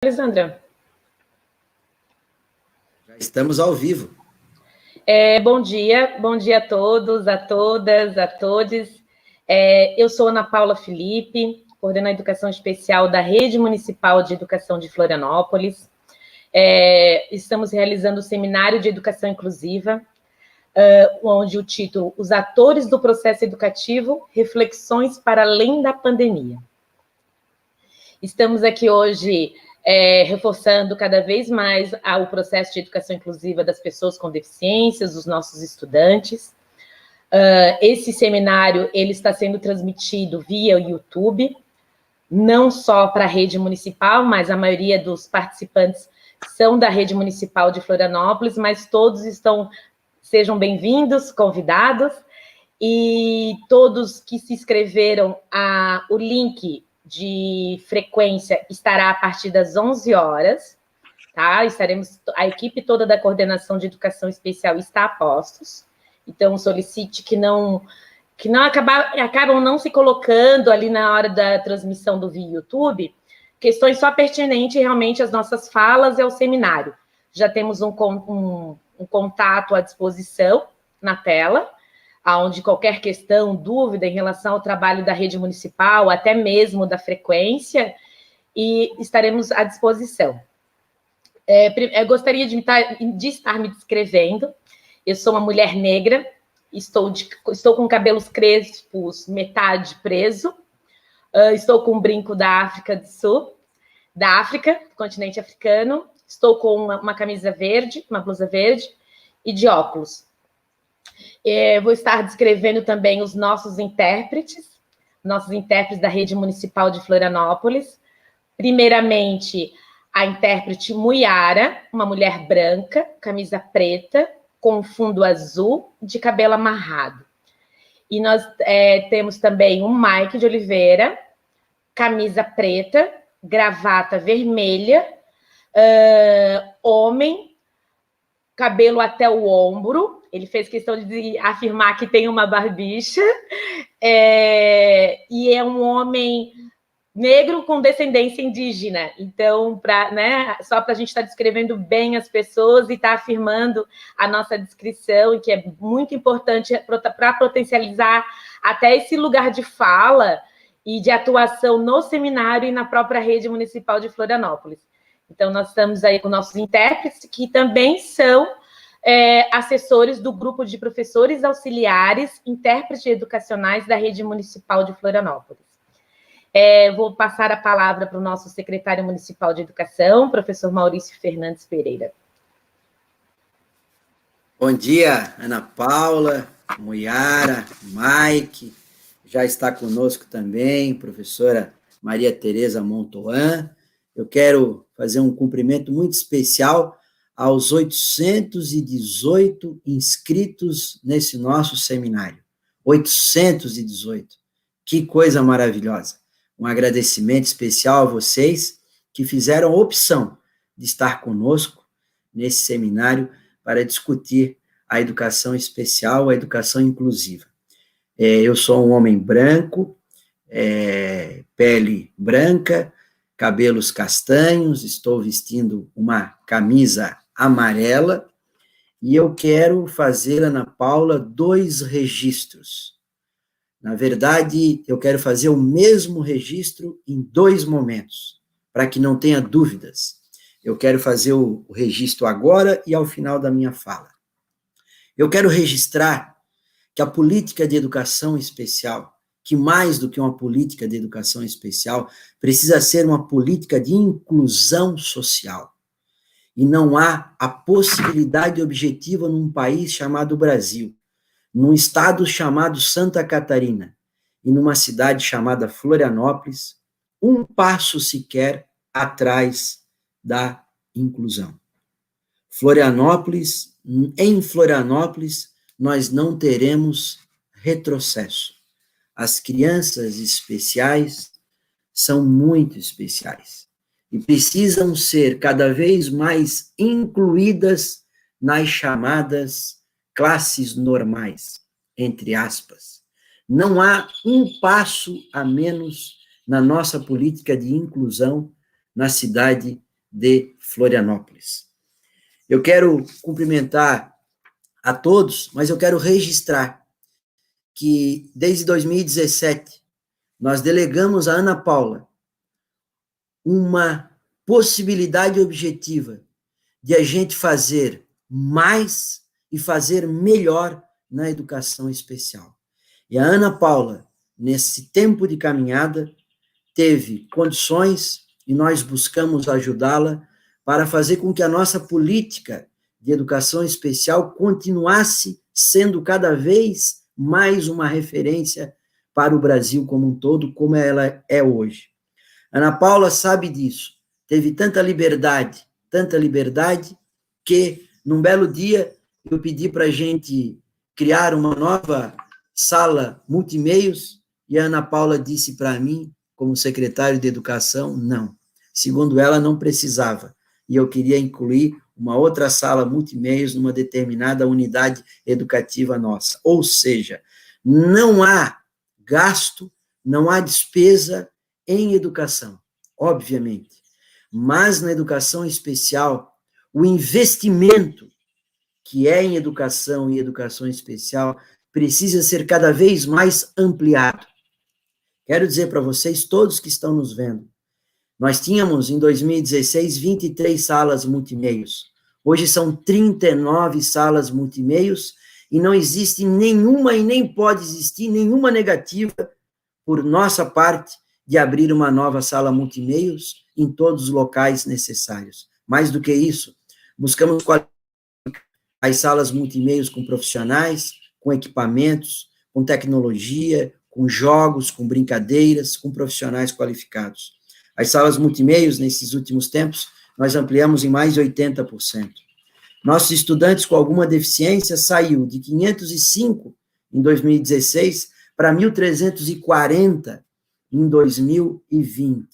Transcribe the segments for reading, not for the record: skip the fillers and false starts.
Alessandra. Já estamos ao vivo. Bom dia a todos, a todas, a todos. Eu sou Ana Paula Felipe, coordeno a Educação Especial da Rede Municipal de Educação de Florianópolis. Estamos realizando o Seminário de Educação Inclusiva, onde o título, Os Atores do Processo Educativo, Reflexões para Além da Pandemia. Estamos aqui hoje reforçando cada vez mais o processo de educação inclusiva das pessoas com deficiências, dos nossos estudantes. Esse seminário ele está sendo transmitido via YouTube, não só para a rede municipal, mas a maioria dos participantes são da rede municipal de Florianópolis, mas todos sejam bem-vindos, convidados, e todos que se inscreveram, o link de frequência estará a partir das 11 horas, tá? A equipe toda da Coordenação de Educação Especial está a postos, então solicite que não acabam não se colocando ali na hora da transmissão do via YouTube, questões só pertinentes realmente às nossas falas e ao seminário. Já temos um contato à disposição na tela, onde qualquer questão, dúvida em relação ao trabalho da rede municipal, até mesmo da frequência, e estaremos à disposição. Eu gostaria de estar me descrevendo. Eu sou uma mulher negra, estou com cabelos crespos, metade preso, estou com um brinco da África do Sul, da África, do continente africano, estou com uma camisa verde, uma blusa verde, e de óculos. Vou estar descrevendo também os nossos intérpretes da Rede Municipal de Florianópolis. Primeiramente, a intérprete Muiara, uma mulher branca, camisa preta, com fundo azul, de cabelo amarrado. E nós temos também o Mike de Oliveira, camisa preta, gravata vermelha, homem, cabelo até o ombro. Ele fez questão de afirmar que tem uma barbicha, e é um homem negro com descendência indígena. Então, só para a gente estar descrevendo bem as pessoas e estar afirmando a nossa descrição, que é muito importante para potencializar até esse lugar de fala e de atuação no seminário e na própria rede municipal de Florianópolis. Então, nós estamos aí com nossos intérpretes, que também são assessores do grupo de professores auxiliares, intérpretes educacionais da rede municipal de Florianópolis. Vou passar a palavra para o nosso secretário municipal de educação, professor Maurício Fernandes Pereira. Bom dia, Ana Paula, Muiara, Mike, já está conosco também, professora Maria Tereza Montoan. Eu quero fazer um cumprimento muito especial aos 818 inscritos nesse nosso seminário. 818. Que coisa maravilhosa. Um agradecimento especial a vocês que fizeram a opção de estar conosco nesse seminário para discutir a educação especial, a educação inclusiva. Eu sou um homem branco, pele branca, cabelos castanhos, estou vestindo uma camisa amarela, e eu quero fazer, Ana Paula, 2 registros. Na verdade, eu quero fazer o mesmo registro em 2 momentos, para que não tenha dúvidas. Eu quero fazer o registro agora e ao final da minha fala. Eu quero registrar que a política de educação especial, que mais do que uma política de educação especial, precisa ser uma política de inclusão social. E não há a possibilidade objetiva num país chamado Brasil, num estado chamado Santa Catarina e numa cidade chamada Florianópolis, um passo sequer atrás da inclusão. Em Florianópolis, nós não teremos retrocesso. As crianças especiais são muito especiais e precisam ser cada vez mais incluídas nas chamadas classes normais, entre aspas. Não há um passo a menos na nossa política de inclusão na cidade de Florianópolis. Eu quero cumprimentar a todos, mas eu quero registrar que desde 2017 nós delegamos a Ana Paula uma possibilidade objetiva de a gente fazer mais e fazer melhor na educação especial. E a Ana Paula, nesse tempo de caminhada, teve condições e nós buscamos ajudá-la para fazer com que a nossa política de educação especial continuasse sendo cada vez mais uma referência para o Brasil como um todo, como ela é hoje. Ana Paula sabe disso, teve tanta liberdade, que num belo dia eu pedi para a gente criar uma nova sala multimeios e a Ana Paula disse para mim, como secretário de Educação, não. Segundo ela, não precisava. E eu queria incluir uma outra sala multimeios numa determinada unidade educativa nossa. Ou seja, não há gasto, não há despesa em educação, obviamente. Mas na educação especial, o investimento que é em educação e educação especial precisa ser cada vez mais ampliado. Quero dizer para vocês, todos que estão nos vendo, nós tínhamos, em 2016, 23 salas multimeios. Hoje são 39 salas multimeios e não existe nenhuma e nem pode existir nenhuma negativa por nossa parte de abrir uma nova sala multimeios em todos os locais necessários. Mais do que isso, buscamos qualificar as salas multimeios com profissionais, com equipamentos, com tecnologia, com jogos, com brincadeiras, com profissionais qualificados. As salas multimeios, nesses últimos tempos, nós ampliamos em mais de 80%. Nossos estudantes com alguma deficiência saiu de 505 em 2016 para 1.340 em 2020.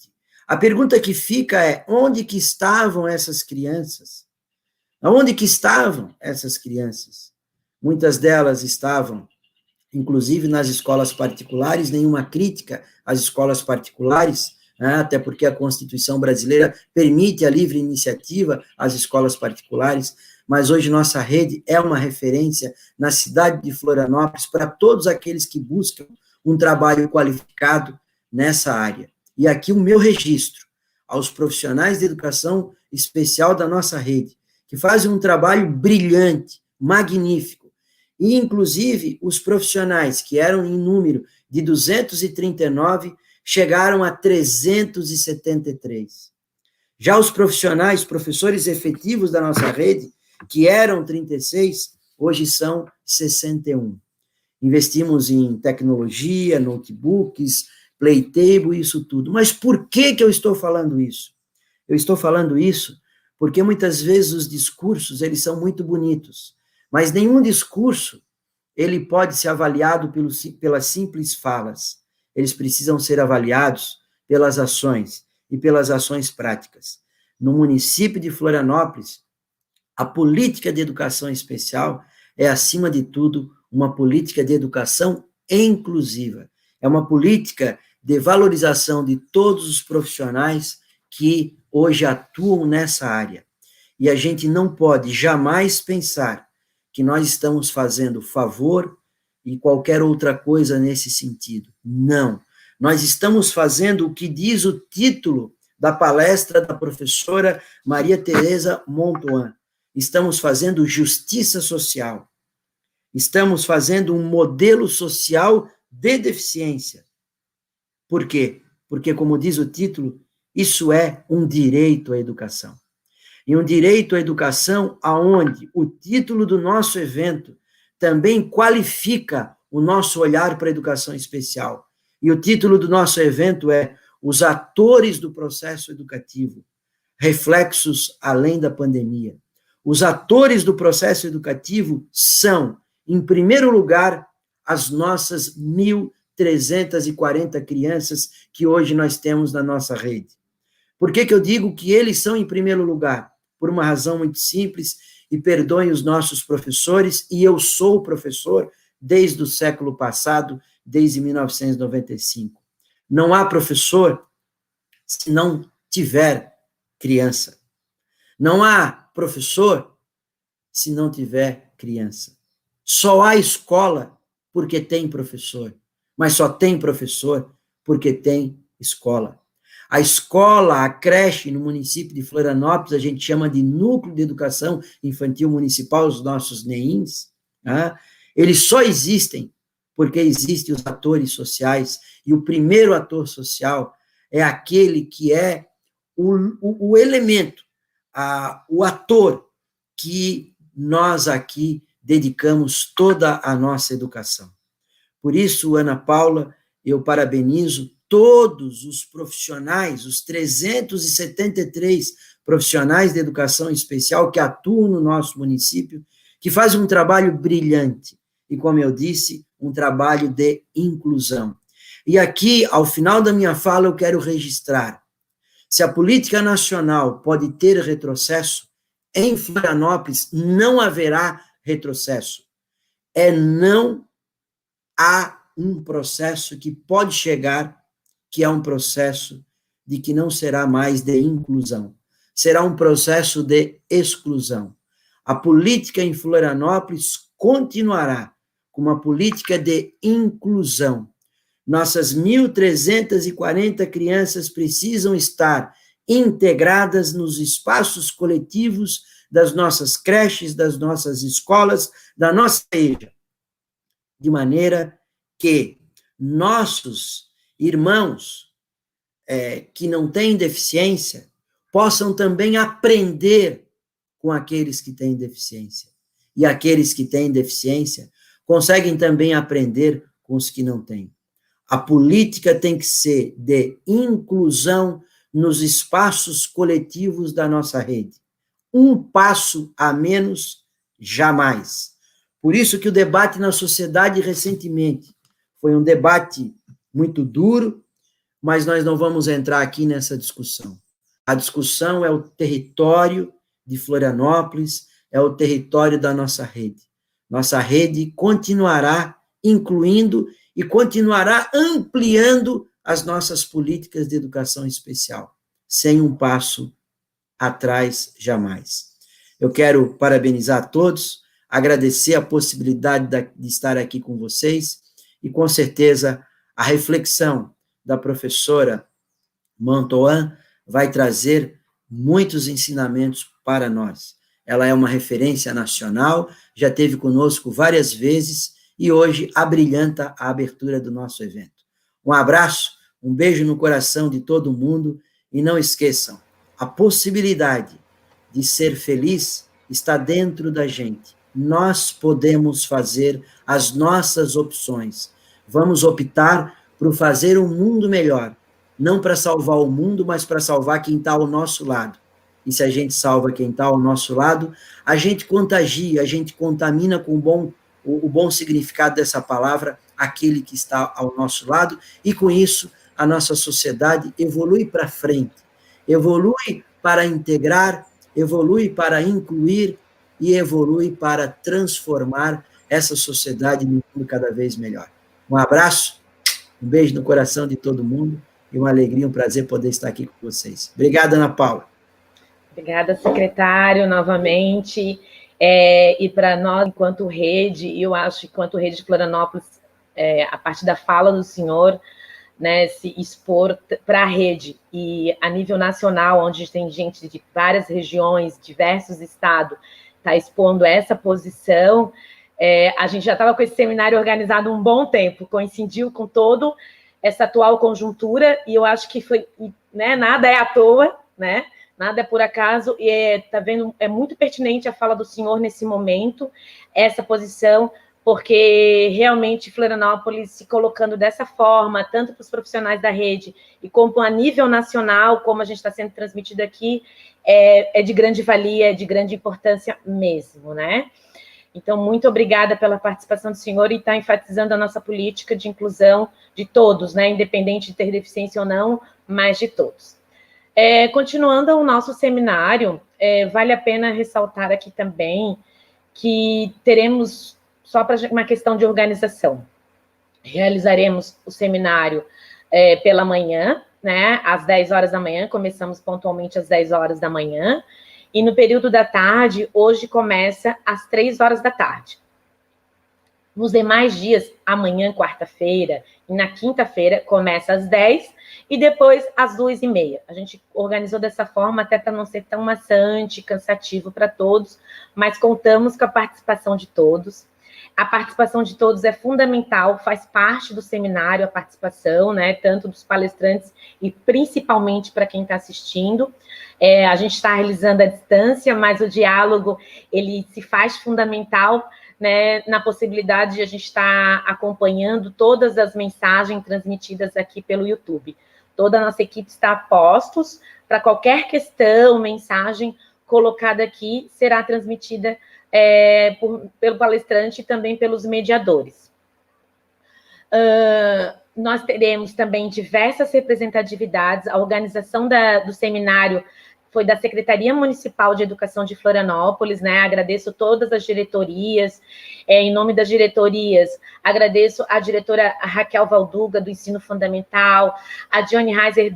A pergunta que fica é, onde que estavam essas crianças? Onde que estavam essas crianças? Muitas delas estavam, inclusive, nas escolas particulares, nenhuma crítica às escolas particulares, até porque a Constituição brasileira permite a livre iniciativa às escolas particulares, mas hoje nossa rede é uma referência na cidade de Florianópolis para todos aqueles que buscam um trabalho qualificado nessa área. E aqui o meu registro aos profissionais de educação especial da nossa rede, que fazem um trabalho brilhante, magnífico, e inclusive os profissionais que eram em número de 239 chegaram a 373. Já os profissionais, professores efetivos da nossa rede, que eram 36, hoje são 61. Investimos em tecnologia, notebooks, playtable, isso tudo. Mas por que eu estou falando isso? Eu estou falando isso porque muitas vezes os discursos, eles são muito bonitos, mas nenhum discurso, ele pode ser avaliado pelas simples falas. Eles precisam ser avaliados pelas ações e pelas ações práticas. No município de Florianópolis, a política de educação especial é, acima de tudo, uma política de educação inclusiva. É uma política de valorização de todos os profissionais que hoje atuam nessa área. E a gente não pode jamais pensar que nós estamos fazendo favor e qualquer outra coisa nesse sentido. Não. Nós estamos fazendo o que diz o título da palestra da professora Maria Tereza Montoan. Estamos fazendo justiça social. Estamos fazendo um modelo social de deficiência. Por quê? Porque, como diz o título, isso é um direito à educação. E um direito à educação aonde o título do nosso evento também qualifica o nosso olhar para a educação especial. E o título do nosso evento é Os Atores do Processo Educativo, Reflexos Além da Pandemia. Os atores do processo educativo são, em primeiro lugar, as nossas 1.340 crianças que hoje nós temos na nossa rede. Por que eu digo que eles são em primeiro lugar? Por uma razão muito simples, e perdoem os nossos professores, e eu sou professor desde o século passado, desde 1995. Não há professor se não tiver criança. Não há professor se não tiver criança. Só há escola porque tem professor, mas só tem professor porque tem escola. A escola, a creche no município de Florianópolis, a gente chama de Núcleo de Educação Infantil Municipal, os nossos NEINs, tá? Eles só existem porque existem os atores sociais, e o primeiro ator social é aquele que é o elemento, o ator que nós aqui dedicamos toda a nossa educação. Por isso, Ana Paula, eu parabenizo todos os profissionais, os 373 profissionais de educação especial que atuam no nosso município, que fazem um trabalho brilhante e, como eu disse, um trabalho de inclusão. E aqui, ao final da minha fala, eu quero registrar: se a política nacional pode ter retrocesso, em Florianópolis não haverá retrocesso. Não há um processo que pode chegar, que é um processo de que não será mais de inclusão, será um processo de exclusão. A política em Florianópolis continuará com uma política de inclusão. Nossas 1.340 crianças precisam estar integradas nos espaços coletivos das nossas creches, das nossas escolas, da nossa igreja, de maneira que nossos irmãos que não têm deficiência possam também aprender com aqueles que têm deficiência. E aqueles que têm deficiência conseguem também aprender com os que não têm. A política tem que ser de inclusão nos espaços coletivos da nossa rede. Um passo a menos, jamais. Por isso que o debate na sociedade recentemente foi um debate muito duro, mas nós não vamos entrar aqui nessa discussão. A discussão é o território de Florianópolis, é o território da nossa rede. Nossa rede continuará incluindo e continuará ampliando as nossas políticas de educação especial, sem um passo atrás jamais. Eu quero parabenizar a todos, agradecer a possibilidade de estar aqui com vocês e, com certeza, a reflexão da professora Mantoan vai trazer muitos ensinamentos para nós. Ela é uma referência nacional, já esteve conosco várias vezes e hoje abrilhanta a abertura do nosso evento. Um abraço, um beijo no coração de todo mundo e não esqueçam, a possibilidade de ser feliz está dentro da gente. Nós podemos fazer as nossas opções. Vamos optar por fazer um mundo melhor, não para salvar o mundo, mas para salvar quem está ao nosso lado. E se a gente salva quem está ao nosso lado, a gente contagia, a gente contamina com o bom significado dessa palavra, aquele que está ao nosso lado, e com isso a nossa sociedade evolui para frente, evolui para integrar, evolui para incluir e evolui para transformar essa sociedade num mundo cada vez melhor. Um abraço, um beijo no coração de todo mundo e uma alegria, um prazer poder estar aqui com vocês. Obrigado, Ana Paula. Obrigada, secretário, novamente. E para nós, enquanto rede, eu acho que enquanto rede de Florianópolis, a partir da fala do senhor, né, se expor para a rede e a nível nacional, onde tem gente de várias regiões, diversos estados, está expondo essa posição. A gente já estava com esse seminário organizado há um bom tempo, coincidiu com toda essa atual conjuntura, e eu acho que foi, né, nada é à toa, né? Nada é por acaso, e tá vendo, é muito pertinente a fala do senhor nesse momento, essa posição, porque realmente Florianópolis se colocando dessa forma, tanto para os profissionais da rede, e como a nível nacional, como a gente está sendo transmitido aqui, é de grande valia, é de grande importância mesmo, né? Então, muito obrigada pela participação do senhor e estar enfatizando a nossa política de inclusão de todos, né? Independente de ter deficiência ou não, mas de todos. Continuando o nosso seminário, vale a pena ressaltar aqui também que teremos, só para uma questão de organização, realizaremos o seminário pela manhã, né, às 10 horas da manhã, começamos pontualmente às 10 horas da manhã, E no período da tarde, hoje começa às 3 horas da tarde. Nos demais dias, amanhã, quarta-feira, e na quinta-feira, começa às 10 e depois às 2h30. A gente organizou dessa forma até para não ser tão maçante, cansativo para todos, mas contamos com a participação de todos. A participação de todos é fundamental, faz parte do seminário a participação, né, tanto dos palestrantes e principalmente para quem está assistindo. A gente está realizando à distância, mas o diálogo, ele se faz fundamental, né, na possibilidade de a gente estar acompanhando todas as mensagens transmitidas aqui pelo YouTube. Toda a nossa equipe está a postos para qualquer questão, mensagem colocada aqui, será transmitida pelo palestrante e também pelos mediadores. Nós teremos também diversas representatividades. A organização do seminário foi da Secretaria Municipal de Educação de Florianópolis, né? Agradeço todas as diretorias. Em nome das diretorias, agradeço a diretora Raquel Valduga, do Ensino Fundamental, a Dione Heiser,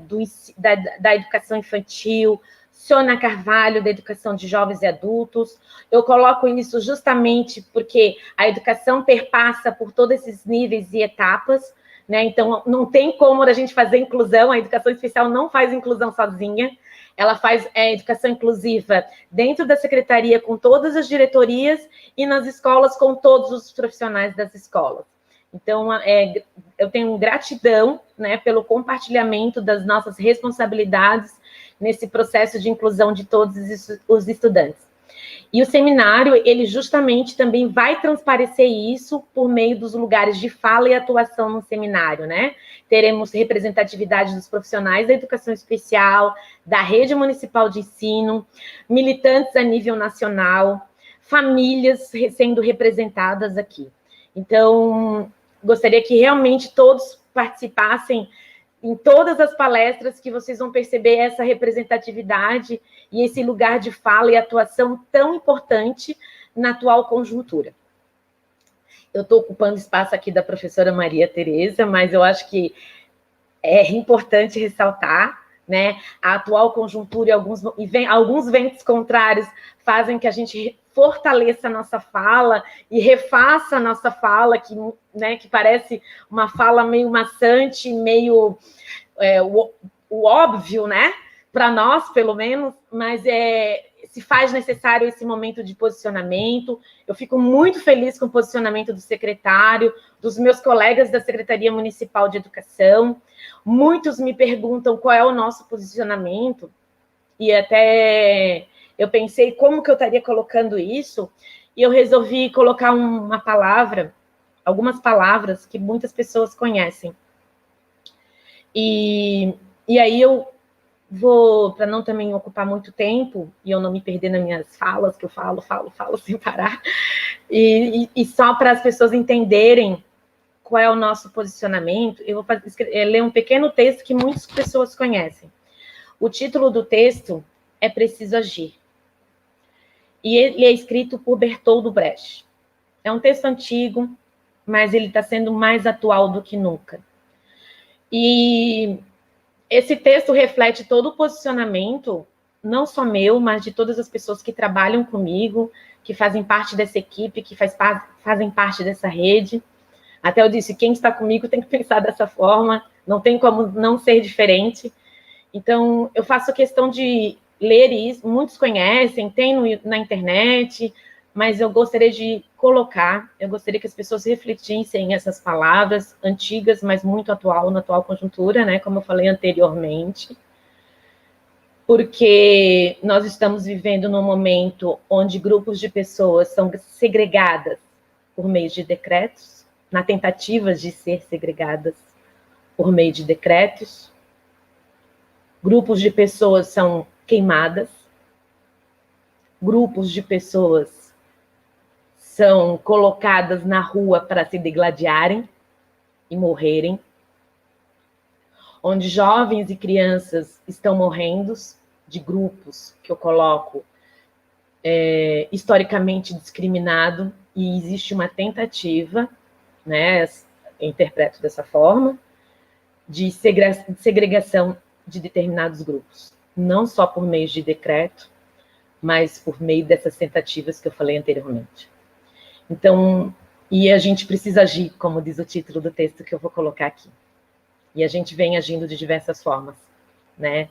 da Educação Infantil, Sônia Carvalho, da Educação de Jovens e Adultos. Eu coloco isso justamente porque a educação perpassa por todos esses níveis e etapas, né? Então, não tem como a gente fazer inclusão, a educação especial não faz inclusão sozinha, ela faz educação inclusiva dentro da secretaria, com todas as diretorias, e nas escolas, com todos os profissionais das escolas. Então, eu tenho gratidão, né, pelo compartilhamento das nossas responsabilidades nesse processo de inclusão de todos os estudantes. E o seminário, ele justamente também vai transparecer isso por meio dos lugares de fala e atuação no seminário, né? Teremos representatividade dos profissionais da educação especial, da rede municipal de ensino, militantes a nível nacional, famílias sendo representadas aqui. Então, gostaria que realmente todos participassem em todas as palestras, que vocês vão perceber essa representatividade e esse lugar de fala e atuação tão importante na atual conjuntura. Eu estou ocupando espaço aqui da professora Maria Tereza, mas eu acho que é importante ressaltar, né, a atual conjuntura e alguns ventos contrários fazem que a gente fortaleça a nossa fala e refaça a nossa fala, que parece uma fala meio maçante, meio o óbvio, né? Para nós, pelo menos, mas se faz necessário esse momento de posicionamento. Eu fico muito feliz com o posicionamento do secretário, dos meus colegas da Secretaria Municipal de Educação. Muitos me perguntam qual é o nosso posicionamento, e até eu pensei como que eu estaria colocando isso, e eu resolvi colocar algumas palavras que muitas pessoas conhecem. E aí eu vou, para não também ocupar muito tempo, e eu não me perder nas minhas falas, que eu falo sem parar, e só para as pessoas entenderem qual é o nosso posicionamento, eu vou ler um pequeno texto que muitas pessoas conhecem. O título do texto é Preciso Agir. E ele é escrito por Bertold Brecht. É um texto antigo, mas ele está sendo mais atual do que nunca. E esse texto reflete todo o posicionamento, não só meu, mas de todas as pessoas que trabalham comigo, que fazem parte dessa equipe, que fazem parte dessa rede. Até eu disse, quem está comigo tem que pensar dessa forma, não tem como não ser diferente. Então, eu faço questão de ler isso, muitos conhecem, tem na internet, mas eu gostaria de eu gostaria que as pessoas refletissem essas palavras antigas, mas muito na atual conjuntura, né, como eu falei anteriormente, porque nós estamos vivendo num momento onde grupos de pessoas são segregadas por meio de decretos, na tentativa de ser segregadas por meio de decretos. Grupos de pessoas são queimadas, grupos de pessoas são colocadas na rua para se degladiarem e morrerem, onde jovens e crianças estão morrendo de grupos que eu coloco historicamente discriminado, e existe uma tentativa, né, eu interpreto dessa forma, de segregação de determinados grupos, não só por meio de decreto, mas por meio dessas tentativas que eu falei anteriormente. Então, e a gente precisa agir, como diz o título do texto que eu vou colocar aqui. E a gente vem agindo de diversas formas, né?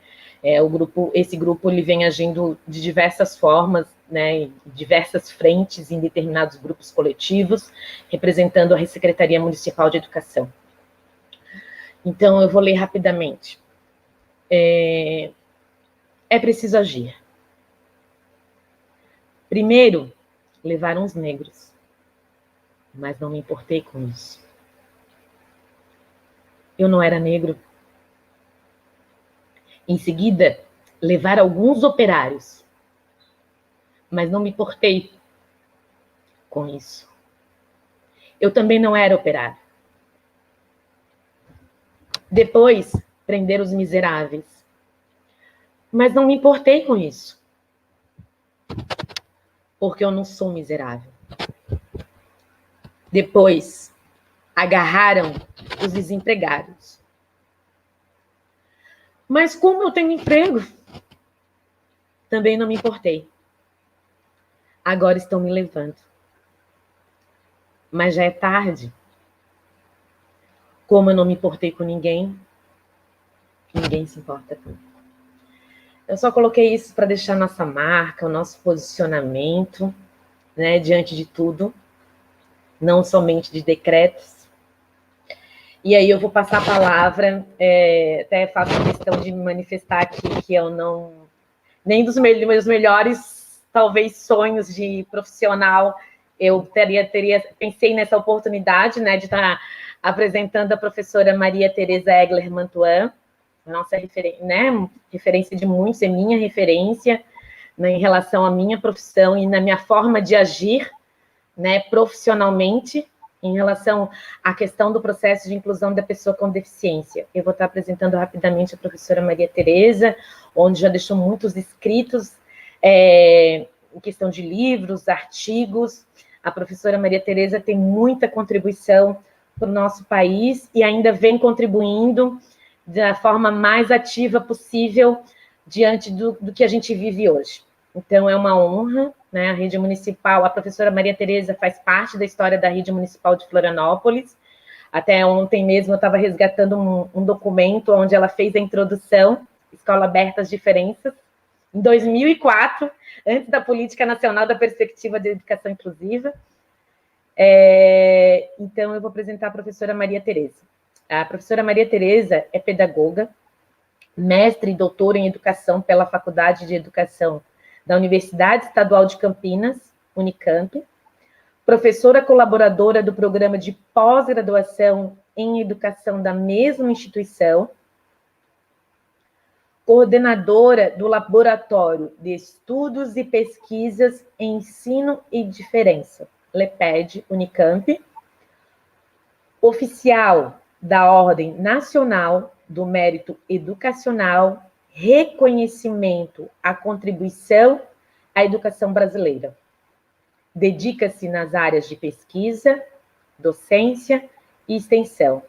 Esse grupo ele vem agindo de diversas formas, né, em diversas frentes, em determinados grupos coletivos, representando a Secretaria Municipal de Educação. Então, eu vou ler rapidamente. É preciso agir. Primeiro, levaram os negros, mas não me importei com isso. Eu não era negro. Em seguida, levar alguns operários, mas não me importei com isso. Eu também não era operário. Depois, prender os miseráveis, mas não me importei com isso, porque eu não sou miserável. Depois, agarraram os desempregados. Mas como eu tenho emprego, também não me importei. Agora estão me levando. Mas já é tarde. Como eu não me importei com ninguém, ninguém se importa comigo. Eu só coloquei isso para deixar nossa marca, o nosso posicionamento, né, diante de tudo, não somente de decretos. E aí eu vou passar a palavra, até faço questão de me manifestar aqui que eu não, nem dos meus melhores, talvez, sonhos de profissional, eu pensei nessa oportunidade, né, de estar apresentando a professora Maria Tereza Egler Mantuan, nossa referência de muitos, é minha referência, né, em relação à minha profissão e na minha forma de agir, né, profissionalmente, em relação à questão do processo de inclusão da pessoa com deficiência. Eu vou estar apresentando rapidamente a professora Maria Tereza, onde já deixou muitos escritos em questão de livros, artigos. A professora Maria Tereza tem muita contribuição para o nosso país e ainda vem contribuindo da forma mais ativa possível diante do que a gente vive hoje. Então, é uma honra, né? A Rede Municipal, a professora Maria Tereza faz parte da história da Rede Municipal de Florianópolis. Até ontem mesmo eu estava resgatando um documento onde ela fez a introdução, Escola Aberta às Diferenças, em 2004, antes da Política Nacional da Perspectiva de Educação Inclusiva. Então, eu vou apresentar a professora Maria Tereza. A professora Maria Tereza é pedagoga, mestre e doutora em educação pela Faculdade de Educação da Universidade Estadual de Campinas, Unicamp, professora colaboradora do programa de pós-graduação em educação da mesma instituição, coordenadora do Laboratório de Estudos e Pesquisas em Ensino e Diferença, LEPED, Unicamp, oficial da Ordem Nacional do Mérito Educacional, reconhecimento à contribuição à educação brasileira. Dedica-se nas áreas de pesquisa, docência e extensão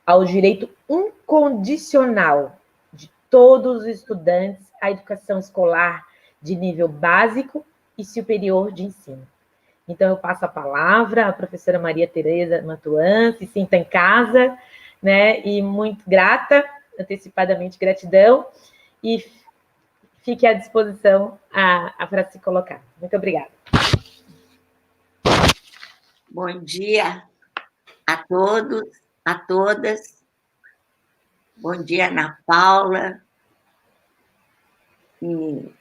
ao direito incondicional de todos os estudantes à educação escolar de nível básico e superior de ensino. Então, eu passo a palavra à professora Maria Tereza Mantuan, se sinta em casa, né, e muito grata, antecipadamente gratidão, e fique à disposição para se colocar. Muito obrigada. Bom dia a todos, a todas. Bom dia, Ana Paula. E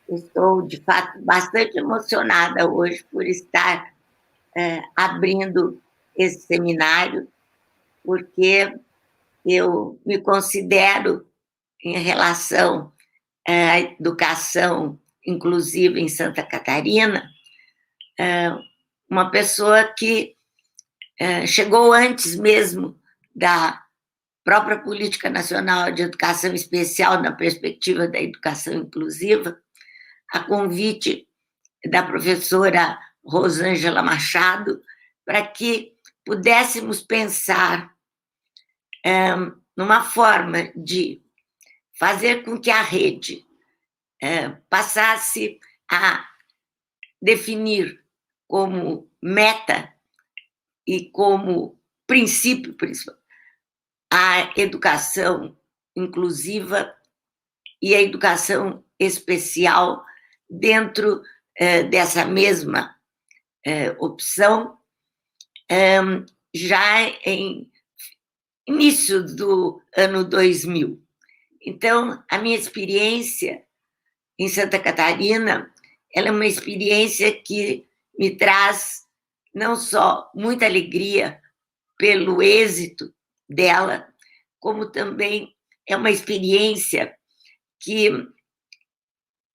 estou, de fato, bastante emocionada hoje por estar abrindo esse seminário, porque eu me considero, em relação à educação inclusiva em Santa Catarina, uma pessoa que chegou antes mesmo da própria Política Nacional de Educação Especial na perspectiva da educação inclusiva, a convite da professora Rosângela Machado, para que pudéssemos pensar numa forma de fazer com que a rede passasse a definir como meta e como princípio principal a educação inclusiva e a educação especial dentro dessa mesma opção, já em início do ano 2000. Então, a minha experiência em Santa Catarina, ela é uma experiência que me traz não só muita alegria pelo êxito dela, como também é uma experiência que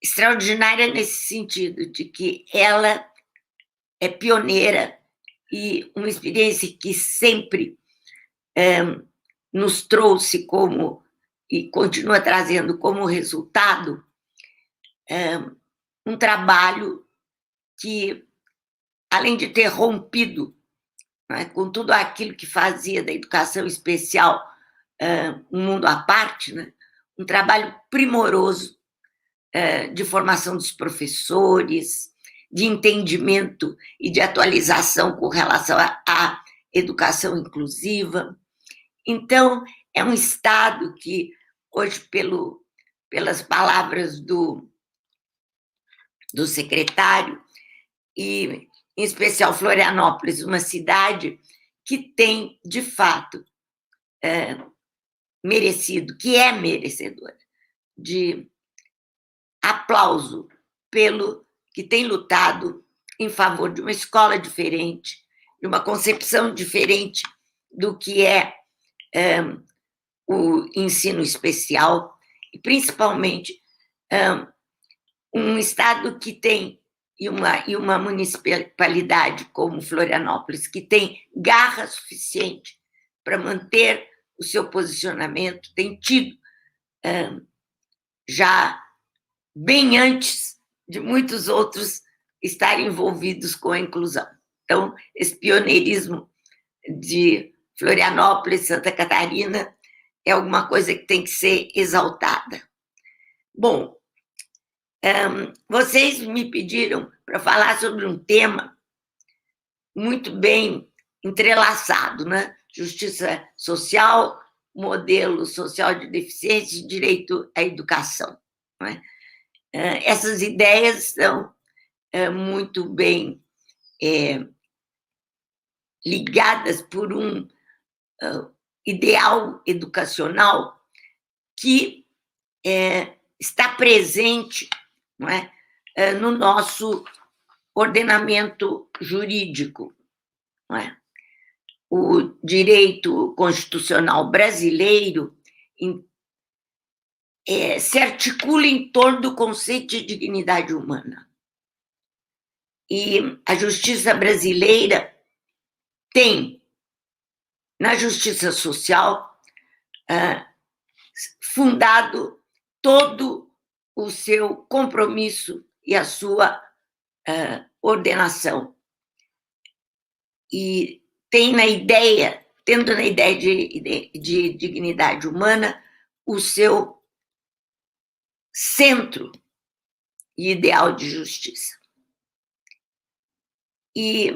extraordinária nesse sentido, de que ela é pioneira e uma experiência que sempre nos trouxe como, e continua trazendo como resultado, um trabalho que, além de ter rompido, né, com tudo aquilo que fazia da educação especial um mundo à parte, né, um trabalho primoroso de formação dos professores, de entendimento e de atualização com relação à educação inclusiva. Então, é um Estado que, hoje, pelas palavras do secretário, e, em especial, Florianópolis, uma cidade que tem, de fato, merecido, que é merecedora de aplauso pelo que tem lutado em favor de uma escola diferente, de uma concepção diferente do que é o ensino especial, e principalmente um Estado que tem, e uma municipalidade como Florianópolis, que tem garra suficiente para manter o seu posicionamento, tem tido, já bem antes de muitos outros estarem envolvidos com a inclusão. Então, esse pioneirismo de Florianópolis, Santa Catarina, é alguma coisa que tem que ser exaltada. Bom, vocês me pediram para falar sobre um tema muito bem entrelaçado, né? Justiça social, modelo social de deficiência e direito à educação. Né? Essas ideias são muito bem ligadas por um ideal educacional que está presente, não é, no nosso ordenamento jurídico. Não é? O direito constitucional brasileiro se articula em torno do conceito de dignidade humana. E a justiça brasileira tem, na justiça social, fundado todo o seu compromisso e a sua ordenação. E tendo na ideia de dignidade humana, o seu centro e ideal de justiça. E,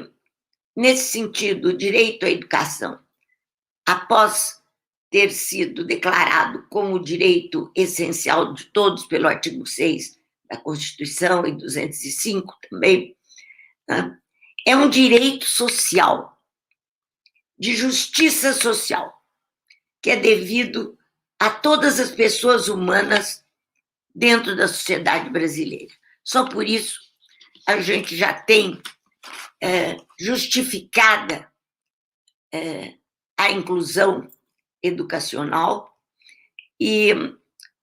nesse sentido, o direito à educação, após ter sido declarado como direito essencial de todos pelo artigo 6 da Constituição e 205 também, né, é um direito social, de justiça social, que é devido a todas as pessoas humanas dentro da sociedade brasileira. Só por isso a gente já tem justificada a inclusão educacional e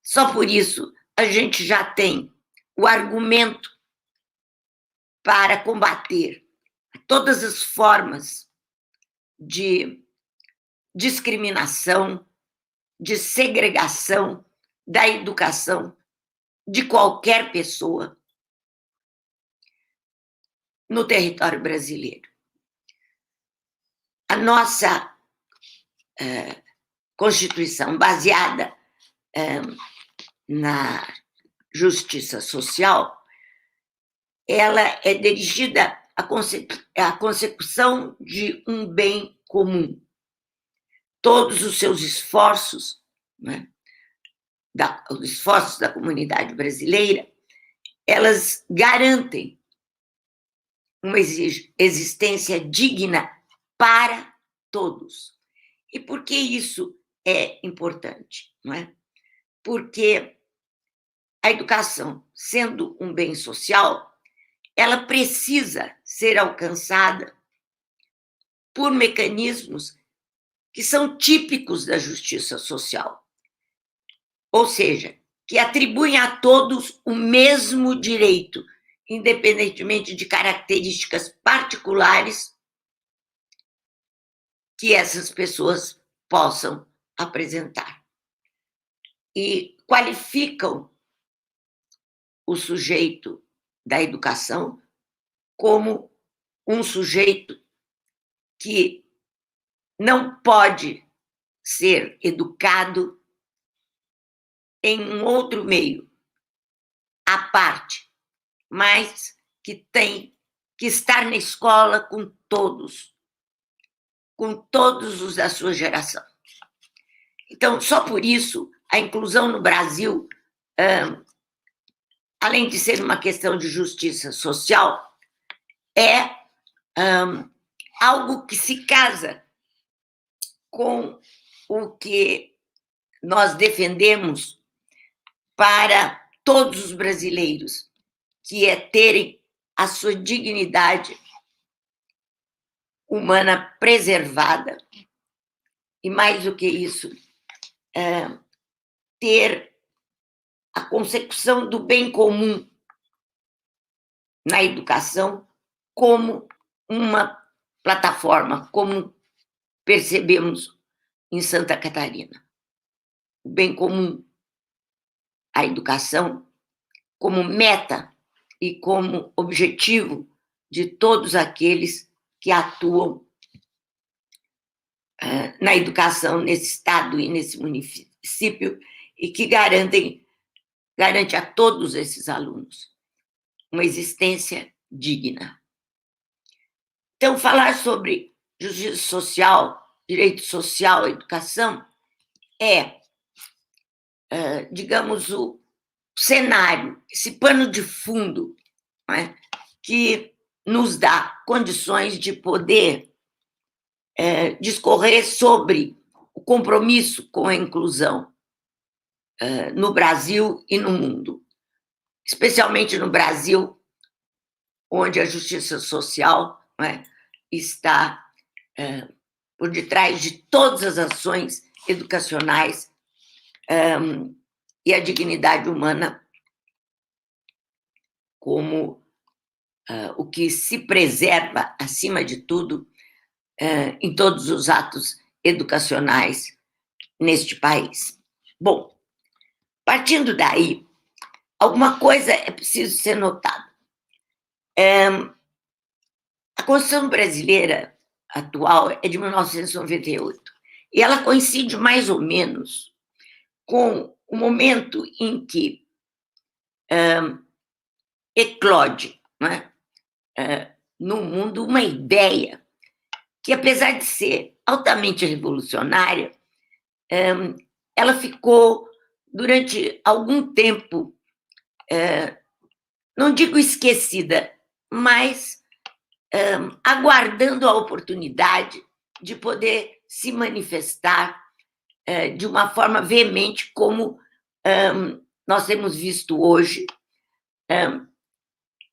só por isso a gente já tem o argumento para combater todas as formas de discriminação, de segregação da educação de qualquer pessoa no território brasileiro. A nossa Constituição, baseada na justiça social, ela é dirigida à consecução de um bem comum. Todos os seus esforços, né, os esforços da comunidade brasileira, elas garantem uma existência digna para todos. E por que isso é importante? Não é? Porque a educação, sendo um bem social, ela precisa ser alcançada por mecanismos que são típicos da justiça social. Ou seja, que atribuem a todos o mesmo direito, independentemente de características particulares que essas pessoas possam apresentar. E qualificam o sujeito da educação como um sujeito que não pode ser educado em um outro meio, à parte, mas que tem que estar na escola com todos os da sua geração. Então, só por isso, a inclusão no Brasil, além de ser uma questão de justiça social, é algo que se casa com o que nós defendemos para todos os brasileiros, que é terem a sua dignidade humana preservada, e mais do que isso, ter a consecução do bem comum na educação como uma plataforma, como percebemos em Santa Catarina. O bem comum, a educação, como meta e como objetivo de todos aqueles que atuam na educação nesse estado e nesse município e que garante a todos esses alunos uma existência digna. Então, falar sobre justiça social, direito social, educação, digamos, o cenário, esse pano de fundo, né, que nos dá condições de poder discorrer sobre o compromisso com a inclusão no Brasil e no mundo, especialmente no Brasil, onde a justiça social, né, está por detrás de todas as ações educacionais e a dignidade humana como o que se preserva, acima de tudo, em todos os atos educacionais neste país. Bom, partindo daí, alguma coisa é preciso ser notada. A Constituição brasileira atual é de 1998, e ela coincide mais ou menos com o momento em que eclode, né, no mundo uma ideia que, apesar de ser altamente revolucionária, ela ficou, durante algum tempo, não digo esquecida, mas aguardando a oportunidade de poder se manifestar de uma forma veemente, como nós temos visto hoje,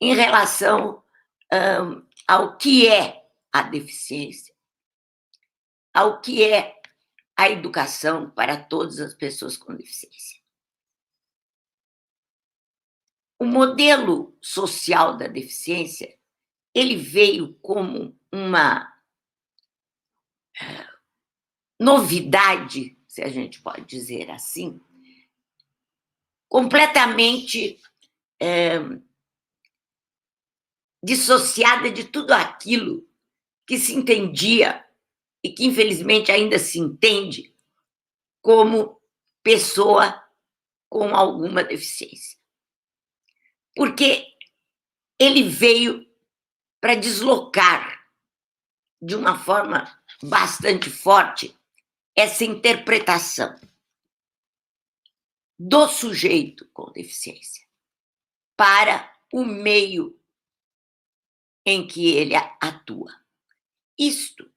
em relação ao que é a deficiência, ao que é a educação para todas as pessoas com deficiência. O modelo social da deficiência, ele veio como uma novidade, se a gente pode dizer assim, completamente dissociada de tudo aquilo que se entendia e que, infelizmente, ainda se entende como pessoa com alguma deficiência. Porque ele veio para deslocar de uma forma bastante forte essa interpretação do sujeito com deficiência para o meio em que ele atua. Isto,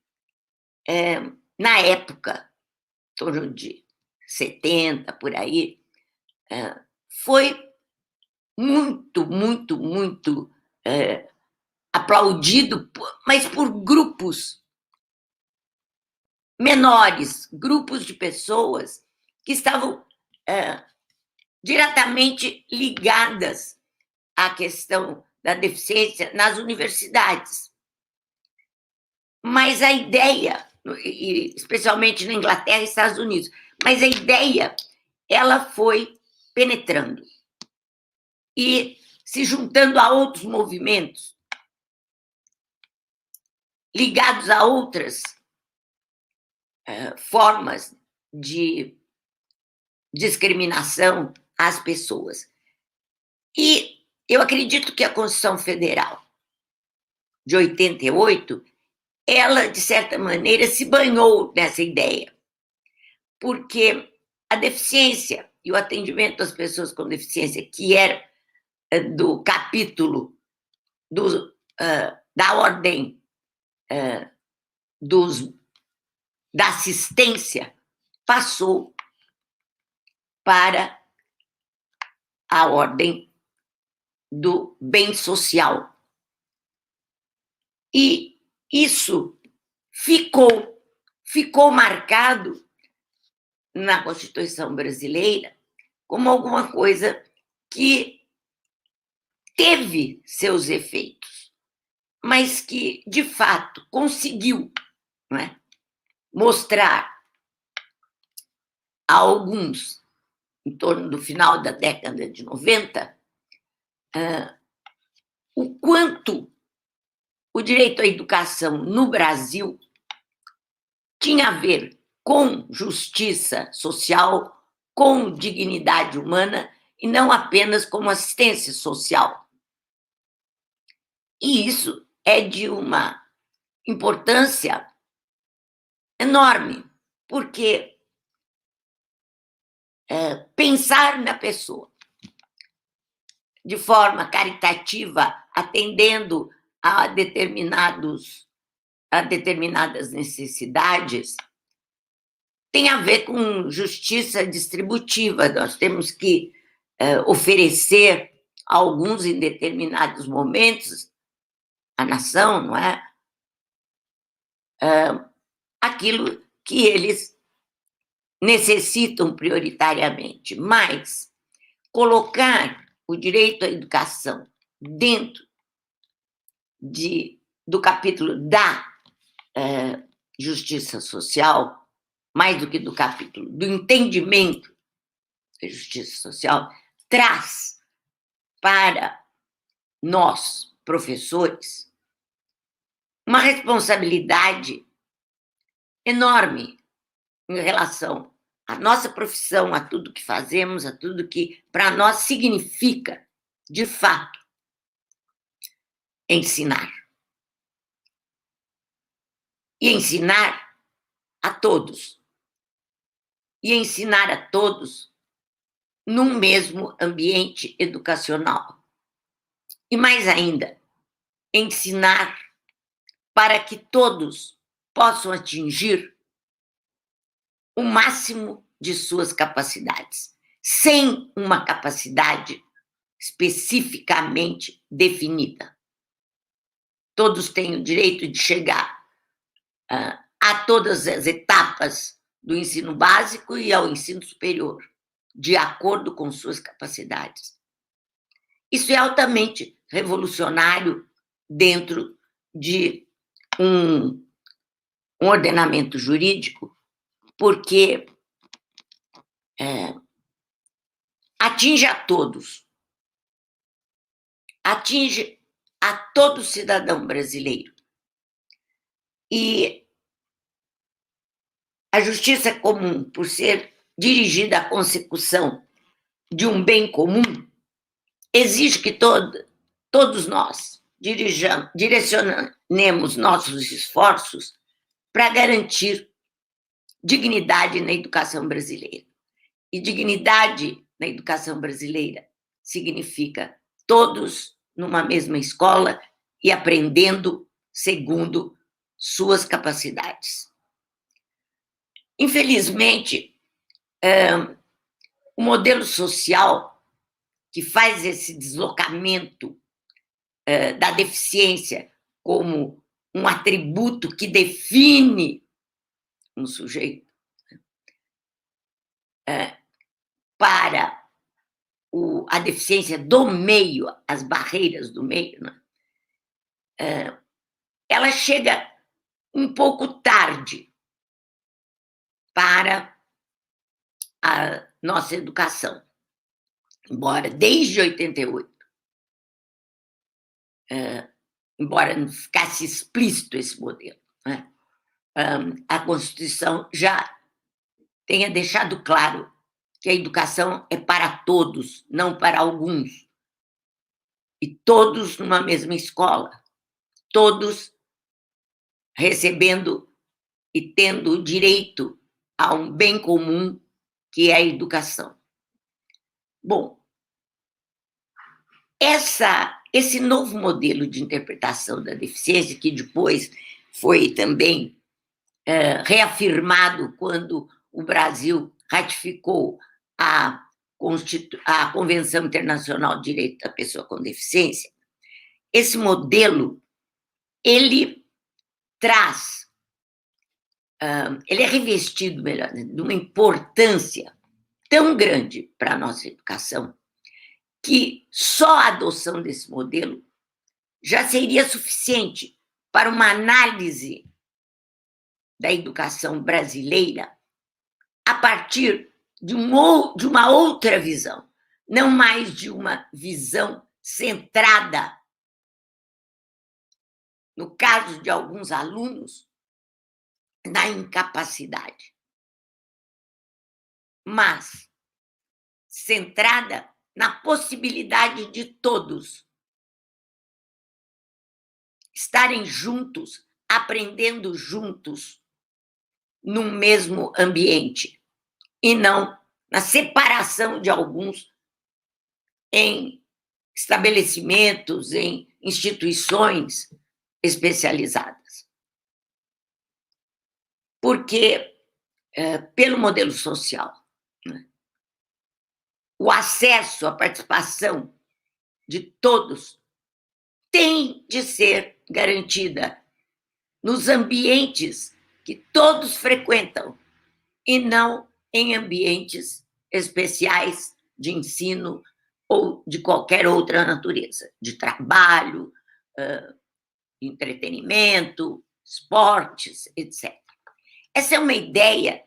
na época, em torno de 70, por aí, foi muito, muito, muito aplaudido, mas por grupos menores, grupos de pessoas que estavam diretamente ligadas à questão da deficiência nas universidades. Mas a ideia, especialmente na Inglaterra e Estados Unidos, mas a ideia, ela foi penetrando e se juntando a outros movimentos ligados a outras formas de discriminação às pessoas. E eu acredito que a Constituição Federal de 88, ela, de certa maneira, se banhou nessa ideia, porque a deficiência e o atendimento às pessoas com deficiência, que era do capítulo da ordem da assistência, passou para a ordem do bem social. E isso ficou marcado na Constituição brasileira como alguma coisa que teve seus efeitos, mas que, de fato, conseguiu, não é, mostrar a alguns, em torno do final da década de 90, o quanto o direito à educação no Brasil tinha a ver com justiça social, com dignidade humana, e não apenas como assistência social. E isso é de uma importância enorme, porque pensar na pessoa de forma caritativa, atendendo a determinadas necessidades, tem a ver com justiça distributiva. Nós temos que oferecer a alguns, em determinados momentos, à nação, não é? Aquilo que eles necessitam prioritariamente, mas colocar o direito à educação dentro do capítulo da justiça social, mais do que do capítulo do entendimento da justiça social, traz para nós, professores, uma responsabilidade enorme em relação à nossa profissão, a tudo que fazemos, a tudo que para nós significa, de fato, ensinar. E ensinar a todos. E ensinar a todos num mesmo ambiente educacional. E mais ainda, ensinar para que todos possam atingir o máximo de suas capacidades, sem uma capacidade especificamente definida. Todos têm o direito de chegar a todas as etapas do ensino básico e ao ensino superior, de acordo com suas capacidades. Isso é altamente revolucionário dentro de um ordenamento jurídico, porque atinge a todos, atinge a todo cidadão brasileiro. E a justiça comum, por ser dirigida à consecução de um bem comum, exige que todos todos nós direcionemos nossos esforços para garantir dignidade na educação brasileira. E dignidade na educação brasileira significa todos numa mesma escola e aprendendo segundo suas capacidades. Infelizmente, o modelo social que faz esse deslocamento da deficiência como um atributo que define um sujeito para a deficiência do meio, as barreiras do meio, né? Ela chega um pouco tarde para a nossa educação, embora desde 88, embora não ficasse explícito esse modelo, né? A Constituição já tenha deixado claro que a educação é para todos, não para alguns. E todos numa mesma escola, todos recebendo e tendo o direito a um bem comum, que é a educação. Bom, esse novo modelo de interpretação da deficiência, que depois foi também reafirmado quando o Brasil ratificou a Convenção Internacional de Direito da Pessoa com Deficiência, esse modelo, ele traz, ele é revestido, melhor, de uma importância tão grande para a nossa educação, que só a adoção desse modelo já seria suficiente para uma análise da educação brasileira a partir de uma outra visão, não mais de uma visão centrada, no caso de alguns alunos, na incapacidade, mas centrada na possibilidade de todos estarem juntos, aprendendo juntos, num mesmo ambiente, e não na separação de alguns em estabelecimentos, em instituições especializadas. Porque, pelo modelo social, né, o acesso, a participação de todos tem de ser garantida nos ambientes que todos frequentam e não em ambientes especiais de ensino ou de qualquer outra natureza, de trabalho, entretenimento, esportes, etc. Essa é uma ideia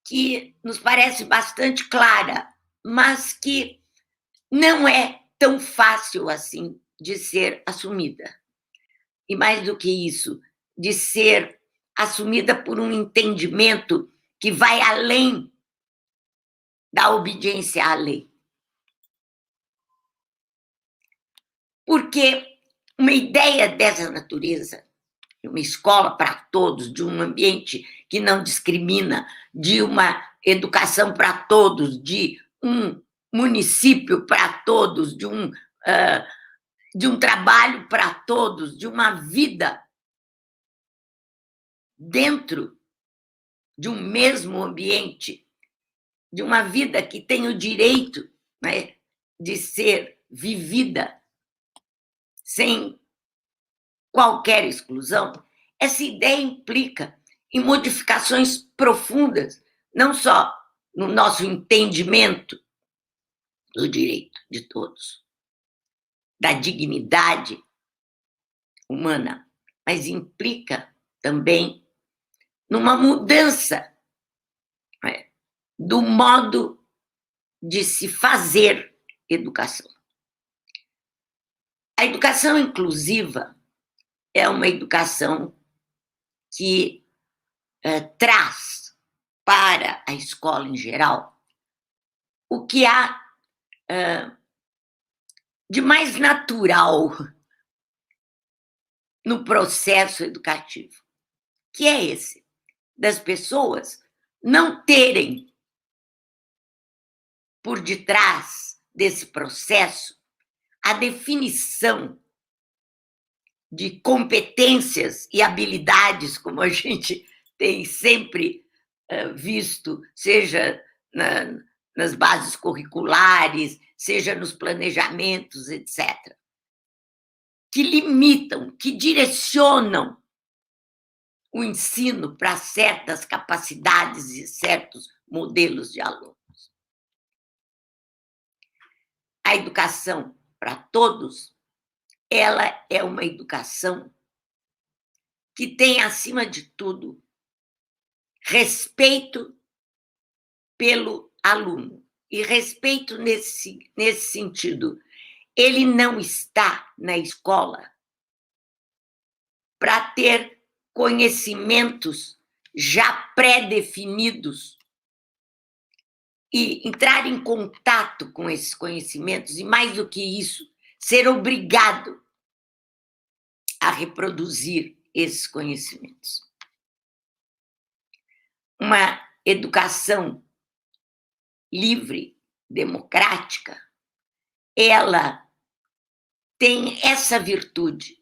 que nos parece bastante clara, mas que não é tão fácil assim de ser assumida. E mais do que isso, de ser assumida por um entendimento que vai além da obediência à lei. Porque uma ideia dessa natureza, de uma escola para todos, de um ambiente que não discrimina, de uma educação para todos, de um município para todos, de um trabalho para todos, de uma vida dentro de um mesmo ambiente, de uma vida que tem o direito, né, de ser vivida sem qualquer exclusão, essa ideia implica em modificações profundas, não só no nosso entendimento do direito de todos, da dignidade humana, mas implica também numa mudança, né, do modo de se fazer educação. A educação inclusiva é uma educação que traz para a escola em geral o que há de mais natural no processo educativo, que é esse, das pessoas não terem por detrás desse processo a definição de competências e habilidades, como a gente tem sempre visto, seja nas bases curriculares, seja nos planejamentos, etc., que limitam, que direcionam o ensino para certas capacidades e certos modelos de alunos. A educação para todos, ela é uma educação que tem, acima de tudo, respeito pelo aluno. E respeito nesse sentido. Ele não está na escola para ter conhecimentos já pré-definidos e entrar em contato com esses conhecimentos, e mais do que isso, ser obrigado a reproduzir esses conhecimentos. Uma educação livre, democrática, ela tem essa virtude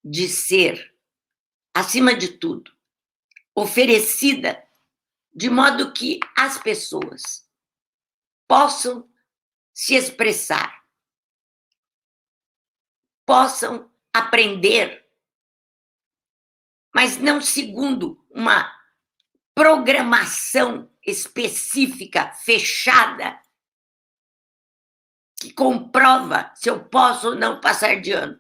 de ser, acima de tudo, oferecida de modo que as pessoas possam se expressar, possam aprender, mas não segundo uma programação específica, fechada, que comprova se eu posso ou não passar de ano,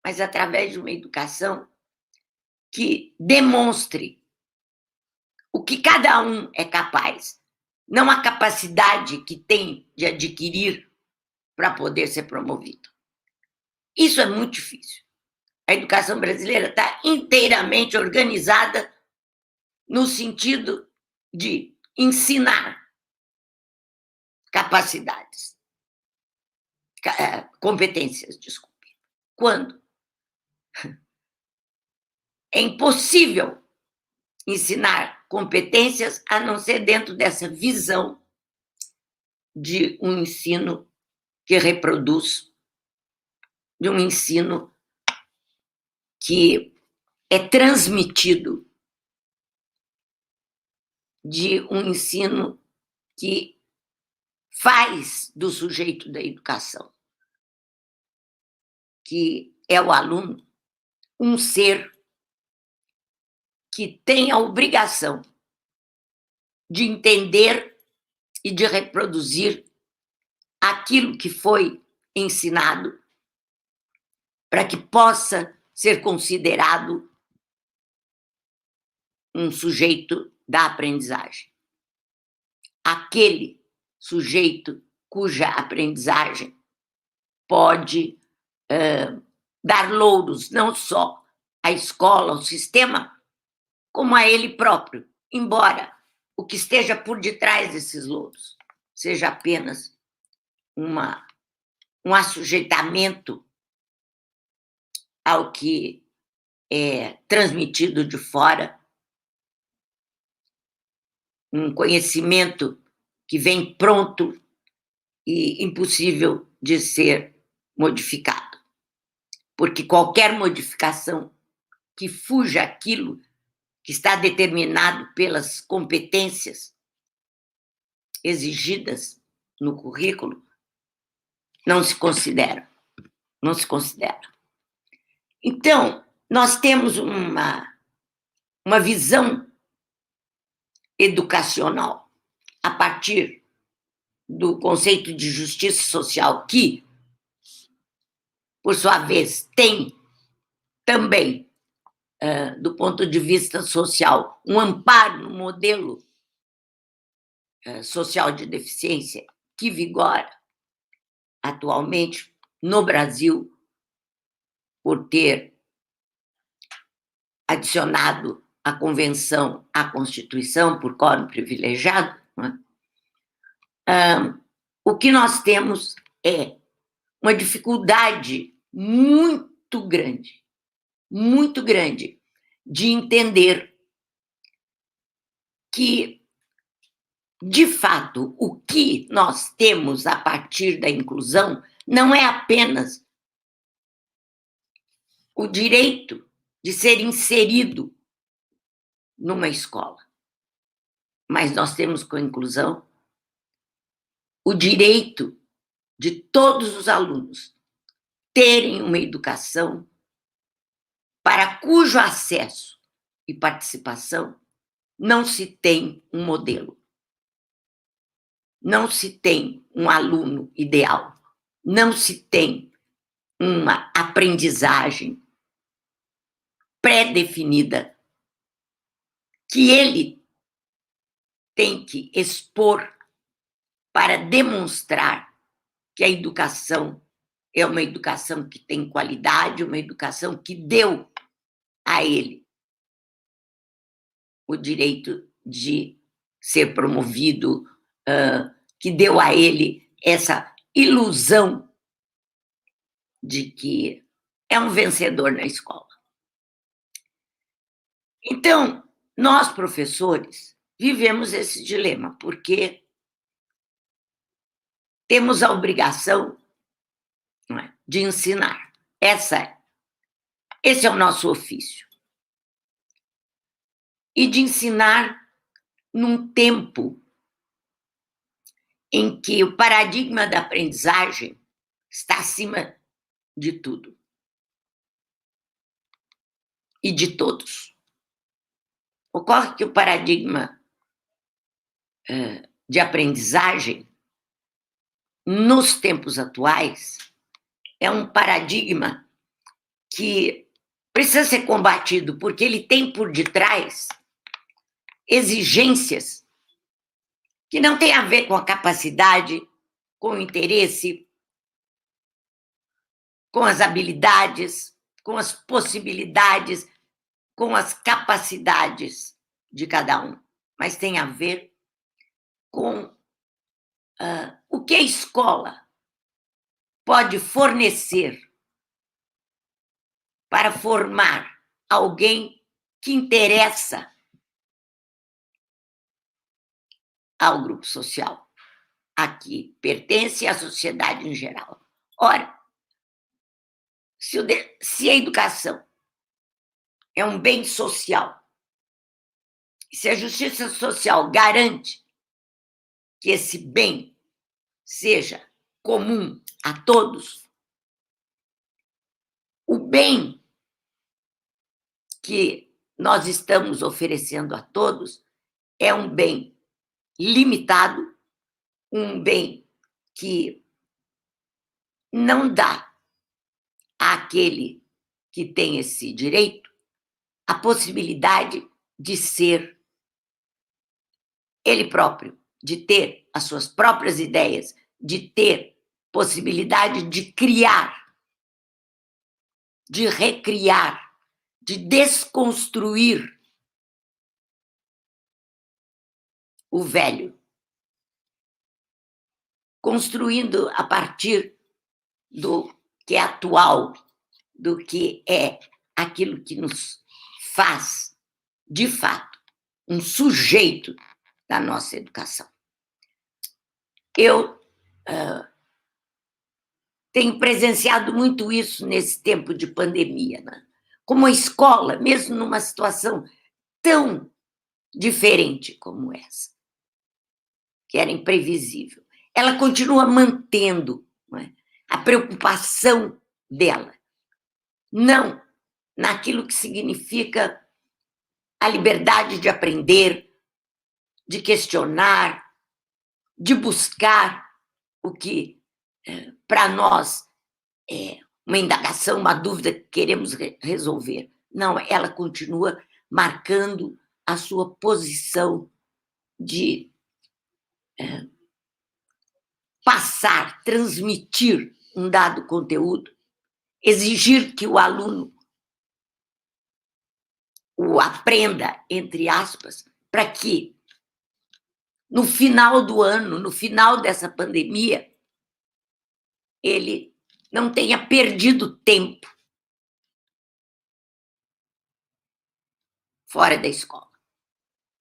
mas através de uma educação que demonstre o que cada um é capaz, não a capacidade que tem de adquirir para poder ser promovido. Isso é muito difícil. A educação brasileira está inteiramente organizada no sentido de ensinar capacidades, competências, desculpe. Quando é impossível ensinar competências a não ser dentro dessa visão de um ensino que reproduz, de um ensino que é transmitido, de um ensino que faz do sujeito da educação, que é o aluno, um ser que tem a obrigação de entender e de reproduzir aquilo que foi ensinado para que possa ser considerado um sujeito da aprendizagem. Aquele sujeito cuja aprendizagem pode dar louros não só à escola, ao sistema, como a ele próprio, embora o que esteja por detrás desses louros seja apenas um assujeitamento ao que é transmitido de fora, um conhecimento que vem pronto e impossível de ser modificado. Porque qualquer modificação que fuja aquilo que está determinado pelas competências exigidas no currículo, não se considera. Não se considera. Então, nós temos uma visão educacional a partir do conceito de justiça social, que, por sua vez, tem também, do ponto de vista social, um amparo no modelo social de deficiência que vigora atualmente no Brasil, por ter adicionado a Convenção à Constituição por quórum privilegiado, né? O que nós temos é uma dificuldade muito grande de entender que, de fato, o que nós temos a partir da inclusão não é apenas o direito de ser inserido numa escola, mas nós temos com a inclusão o direito de todos os alunos terem uma educação para cujo acesso e participação não se tem um modelo, não se tem um aluno ideal, não se tem uma aprendizagem pré-definida que ele tem que expor para demonstrar que a educação é uma educação que tem qualidade, uma educação que deu a ele o direito de ser promovido, que deu a ele essa ilusão de que é um vencedor na escola. Então, nós, professores, vivemos esse dilema, porque temos a obrigação, não é, de ensinar. Esse é o nosso ofício. E de ensinar num tempo em que o paradigma da aprendizagem está acima de tudo e de todos. Ocorre que o paradigma de aprendizagem, nos tempos atuais, é um paradigma que precisa ser combatido, porque ele tem por detrás exigências que não têm a ver com a capacidade, com o interesse, com as habilidades, com as possibilidades, com as capacidades de cada um, mas tem a ver com o que a escola pode fornecer para formar alguém que interessa ao grupo social, a que pertence à sociedade em geral. Ora, se a educação é um bem social, se a justiça social garante que esse bem seja comum a todos, o bem que nós estamos oferecendo a todos é um bem limitado, um bem que não dá àquele que tem esse direito a possibilidade de ser ele próprio, de ter as suas próprias ideias, de ter possibilidade de criar, de recriar, de desconstruir o velho, construindo a partir do que é atual, do que é aquilo que nos faz, de fato, um sujeito da nossa educação. Eu tenho presenciado muito isso nesse tempo de pandemia, né? Como a escola, mesmo numa situação tão diferente como essa, que era imprevisível, ela continua mantendo, não é, a preocupação dela, não naquilo que significa a liberdade de aprender, de questionar, de buscar o que, para nós, é uma indagação, uma dúvida que queremos resolver. Não, ela continua marcando a sua posição de passar, transmitir um dado conteúdo, exigir que o aluno o aprenda, entre aspas, para que, no final do ano, no final dessa pandemia, ele não tenha perdido tempo fora da escola.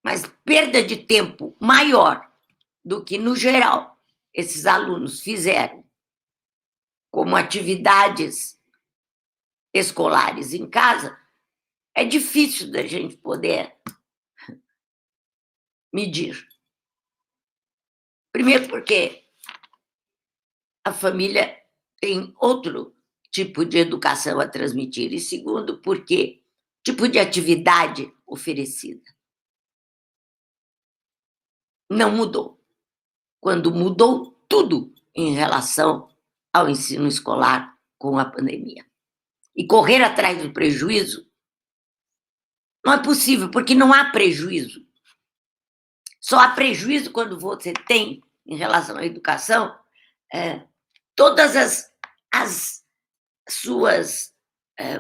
Mas perda de tempo maior do que, no geral, esses alunos fizeram como atividades escolares em casa, é difícil da gente poder medir. Primeiro porque a família tem outro tipo de educação a transmitir, e segundo porque tipo de atividade oferecida não mudou. Quando mudou tudo em relação ao ensino escolar com a pandemia. E correr atrás do prejuízo não é possível, porque não há prejuízo. Só há prejuízo quando você tem, em relação à educação, todas as suas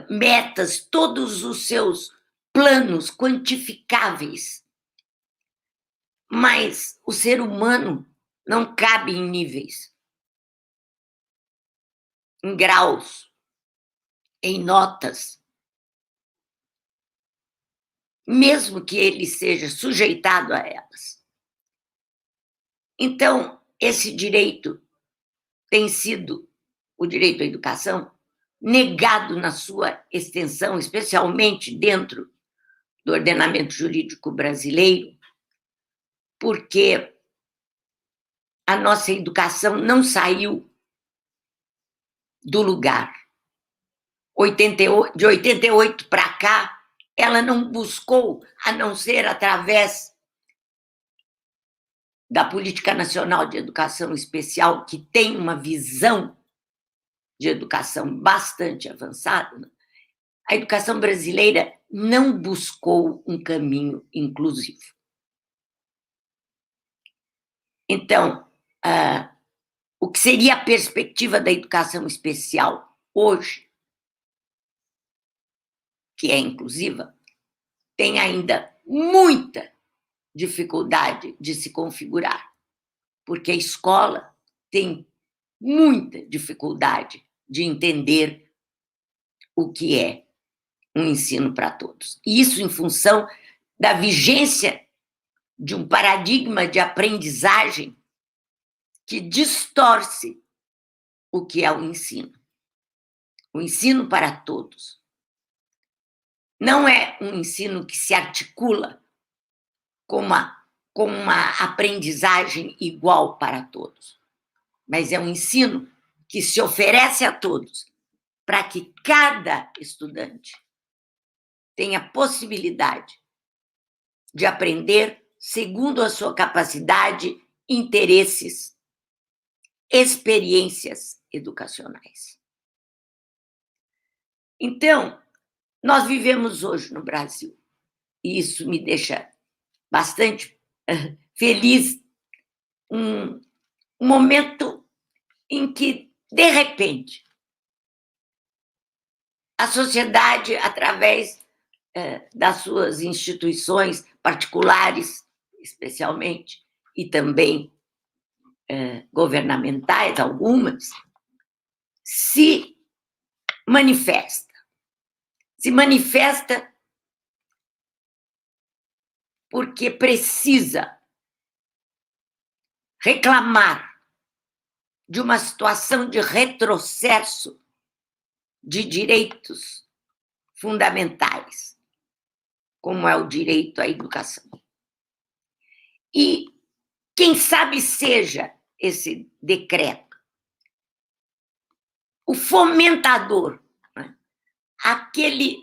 metas, todos os seus planos quantificáveis. Mas o ser humano não cabe em níveis, em graus, em notas. Mesmo que ele seja sujeitado a elas. Então, esse direito tem sido, o direito à educação, negado na sua extensão, especialmente dentro do ordenamento jurídico brasileiro, porque a nossa educação não saiu do lugar. De 88 para cá, ela não buscou, a não ser através da Política Nacional de Educação Especial, que tem uma visão de educação bastante avançada, a educação brasileira não buscou um caminho inclusivo. Então, o que seria a perspectiva da educação especial hoje, que é inclusiva, tem ainda muita dificuldade de se configurar, porque a escola tem muita dificuldade de entender o que é um ensino para todos. E isso em função da vigência de um paradigma de aprendizagem que distorce o que é o ensino. O ensino para todos não é um ensino que se articula com uma aprendizagem igual para todos, mas é um ensino que se oferece a todos para que cada estudante tenha a possibilidade de aprender segundo a sua capacidade, interesses, experiências educacionais. Então, nós vivemos hoje no Brasil, e isso me deixa bastante feliz, um momento em que, de repente, a sociedade, através das suas instituições particulares, especialmente, e também governamentais, algumas, se manifesta. Se manifesta porque precisa reclamar de uma situação de retrocesso de direitos fundamentais, como é o direito à educação. E quem sabe seja esse decreto o fomentador, né? Aquele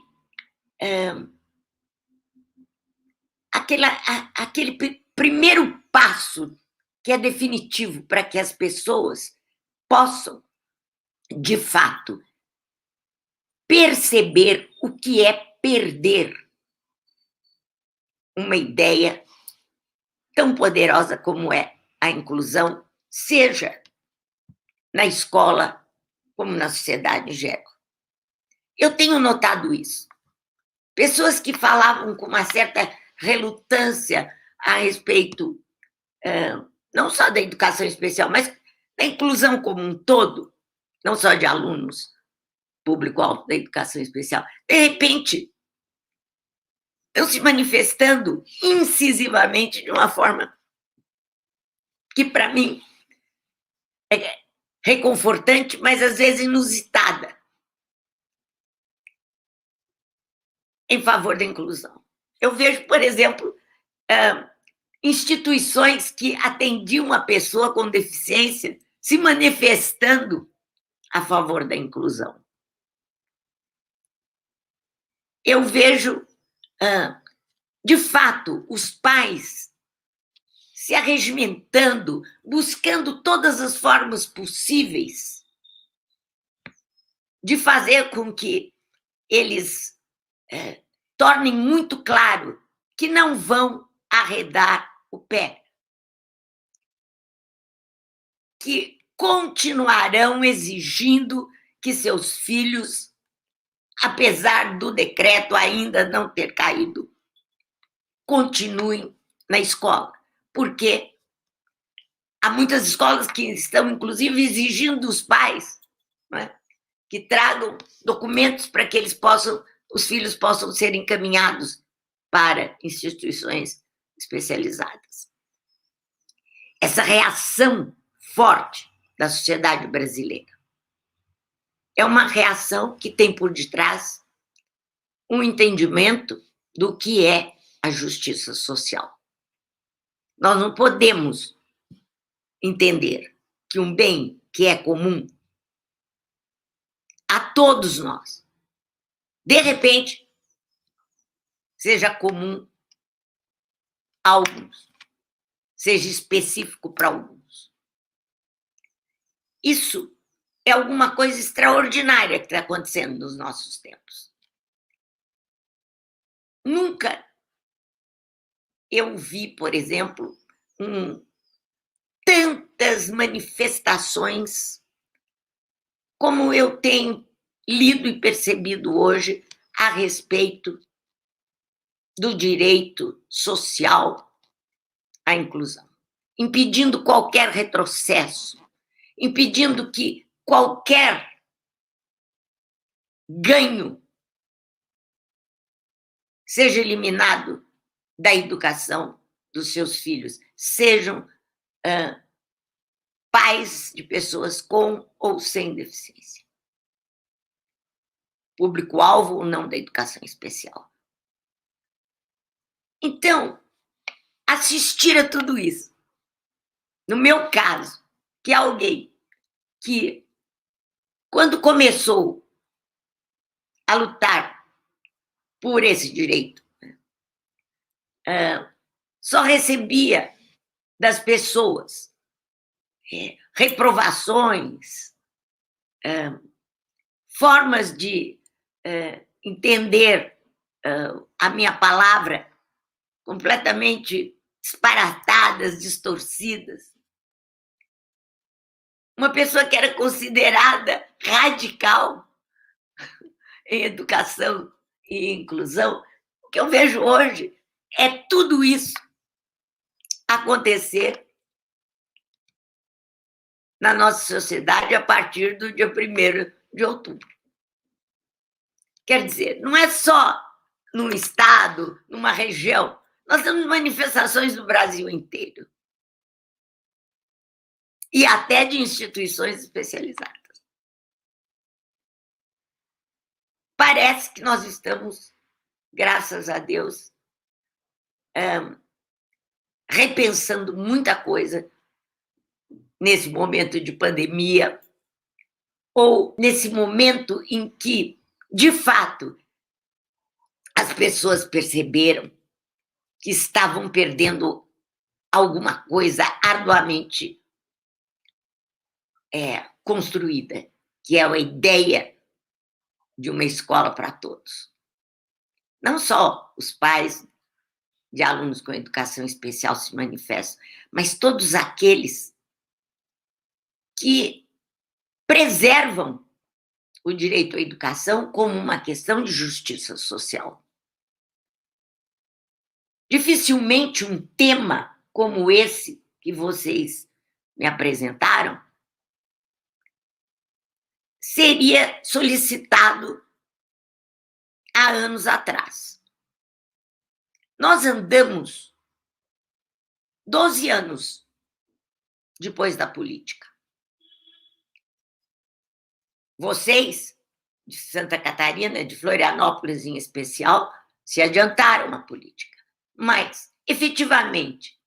primeiro passo que é definitivo para que as pessoas possam, de fato, perceber o que é perder uma ideia tão poderosa como é a inclusão, seja na escola como na sociedade em geral. Eu tenho notado isso. Pessoas que falavam com uma certa relutância a respeito não só da educação especial, mas da inclusão como um todo, não só de alunos, público-alvo da educação especial, de repente, estão se manifestando incisivamente de uma forma que, para mim, é reconfortante, mas às vezes inusitada, em favor da inclusão. Eu vejo, por exemplo, instituições que atendiam a pessoa com deficiência se manifestando a favor da inclusão. Eu vejo, de fato, os pais se arregimentando, buscando todas as formas possíveis de fazer com que eles tornem muito claro que não vão arredar o pé, que continuarão exigindo que seus filhos, apesar do decreto ainda não ter caído, continuem na escola, porque há muitas escolas que estão, inclusive, exigindo dos pais, né, que tragam documentos para que os filhos possam ser encaminhados para instituições especializadas. Essa reação forte da sociedade brasileira é uma reação que tem por detrás um entendimento do que é a justiça social. Nós não podemos entender que um bem que é comum a todos nós, de repente, seja comum a alguns, seja específico para alguns. Isso é alguma coisa extraordinária que está acontecendo nos nossos tempos. Nunca eu vi, por exemplo, tantas manifestações como eu tenho lido e percebido hoje a respeito do direito social à inclusão, impedindo qualquer retrocesso, impedindo que qualquer ganho seja eliminado da educação dos seus filhos, sejam pais de pessoas com ou sem deficiência. Público-alvo ou não da educação especial. Então, assistir a tudo isso, no meu caso, que é alguém que, quando começou a lutar por esse direito, só recebia das pessoas reprovações, formas de entender a minha palavra completamente disparatadas, distorcidas. Uma pessoa que era considerada radical em educação e inclusão, o que eu vejo hoje é tudo isso acontecer na nossa sociedade a partir do dia 1º de outubro. Quer dizer, não é só num estado, numa região. Nós temos manifestações no Brasil inteiro. E até de instituições especializadas. Parece que nós estamos, graças a Deus, repensando muita coisa nesse momento de pandemia, ou nesse momento em que, de fato, as pessoas perceberam que estavam perdendo alguma coisa arduamente construída, que é a ideia de uma escola para todos. Não só os pais de alunos com educação especial se manifestam, mas todos aqueles que preservam o direito à educação como uma questão de justiça social. Dificilmente um tema como esse que vocês me apresentaram seria solicitado há anos atrás. Nós andamos 12 anos depois da política. Vocês, de Santa Catarina, de Florianópolis em especial, se adiantaram na política. Mas, efetivamente,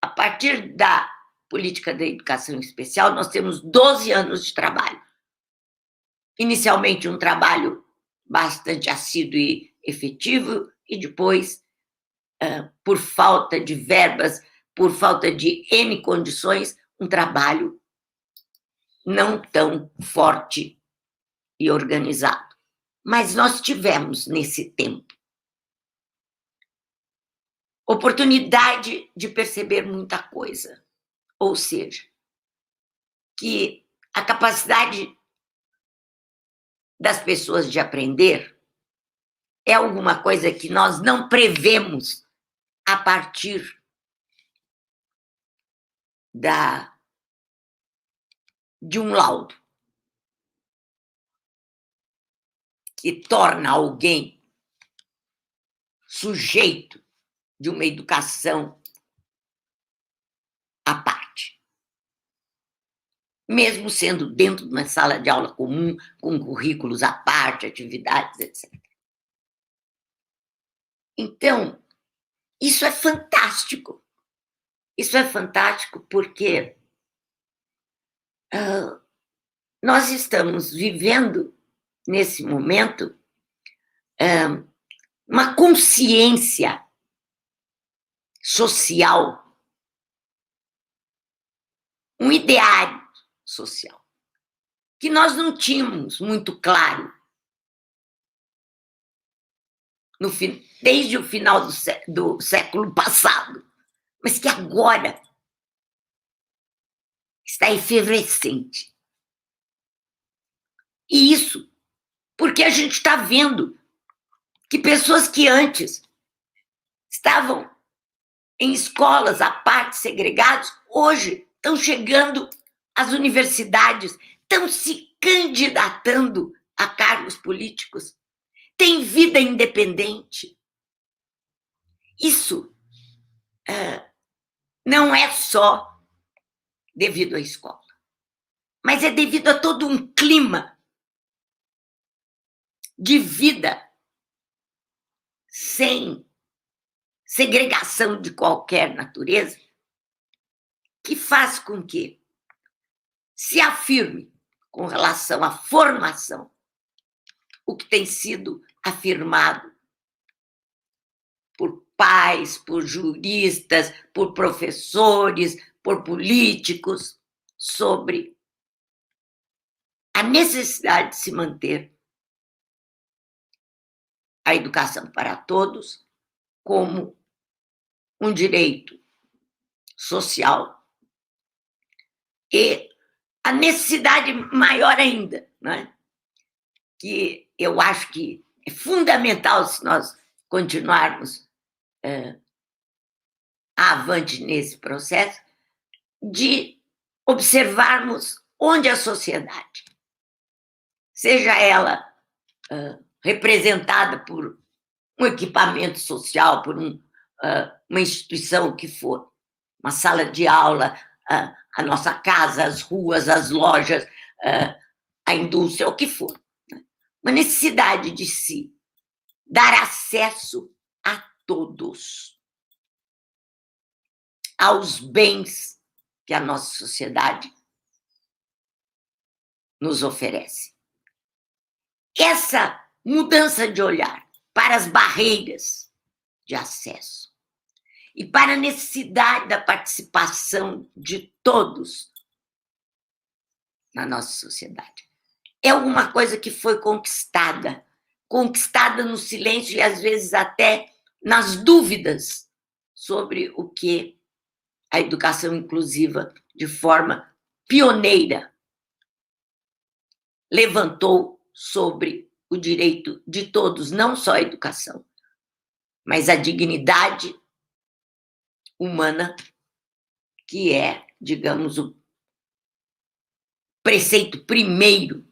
a partir da política da educação especial, nós temos 12 anos de trabalho. Inicialmente, um trabalho bastante assíduo e efetivo, e depois, por falta de verbas, por falta de N condições, um trabalho não tão forte e organizado. Mas nós tivemos, nesse tempo, oportunidade de perceber muita coisa. Ou seja, que a capacidade das pessoas de aprender é alguma coisa que nós não prevemos a partir de um laudo que torna alguém sujeito de uma educação à parte, mesmo sendo dentro de uma sala de aula comum, com currículos à parte, atividades, etc. Então, isso é fantástico. Isso é fantástico porque nós estamos vivendo, nesse momento, uma consciência social, um ideário social, que nós não tínhamos muito claro desde o final do século passado, mas que agora está efervescente. E isso porque a gente está vendo que pessoas que antes estavam em escolas à parte, segregados, hoje estão chegando às universidades, estão se candidatando a cargos políticos, têm vida independente. Isso não é só devido à escola, mas é devido a todo um clima de vida sem segregação de qualquer natureza, que faz com que se afirme, com relação à formação, o que tem sido afirmado por pais, por juristas, por professores, por políticos, sobre a necessidade de se manter a educação para todos como um direito social e a necessidade maior ainda, né? Que eu acho que é fundamental se nós continuarmos avante nesse processo, de observarmos onde a sociedade, seja ela representada por um equipamento social, por uma instituição que for, uma sala de aula, a nossa casa, as ruas, as lojas, a indústria, o que for. Uma necessidade de se dar acesso a todos aos bens que a nossa sociedade nos oferece. Essa mudança de olhar para as barreiras de acesso e para a necessidade da participação de todos na nossa sociedade é alguma coisa que foi conquistada no silêncio e, às vezes, até nas dúvidas sobre o que a educação inclusiva, de forma pioneira, levantou sobre o direito de todos, não só a educação, mas a dignidade humana, que é, digamos, o preceito primeiro,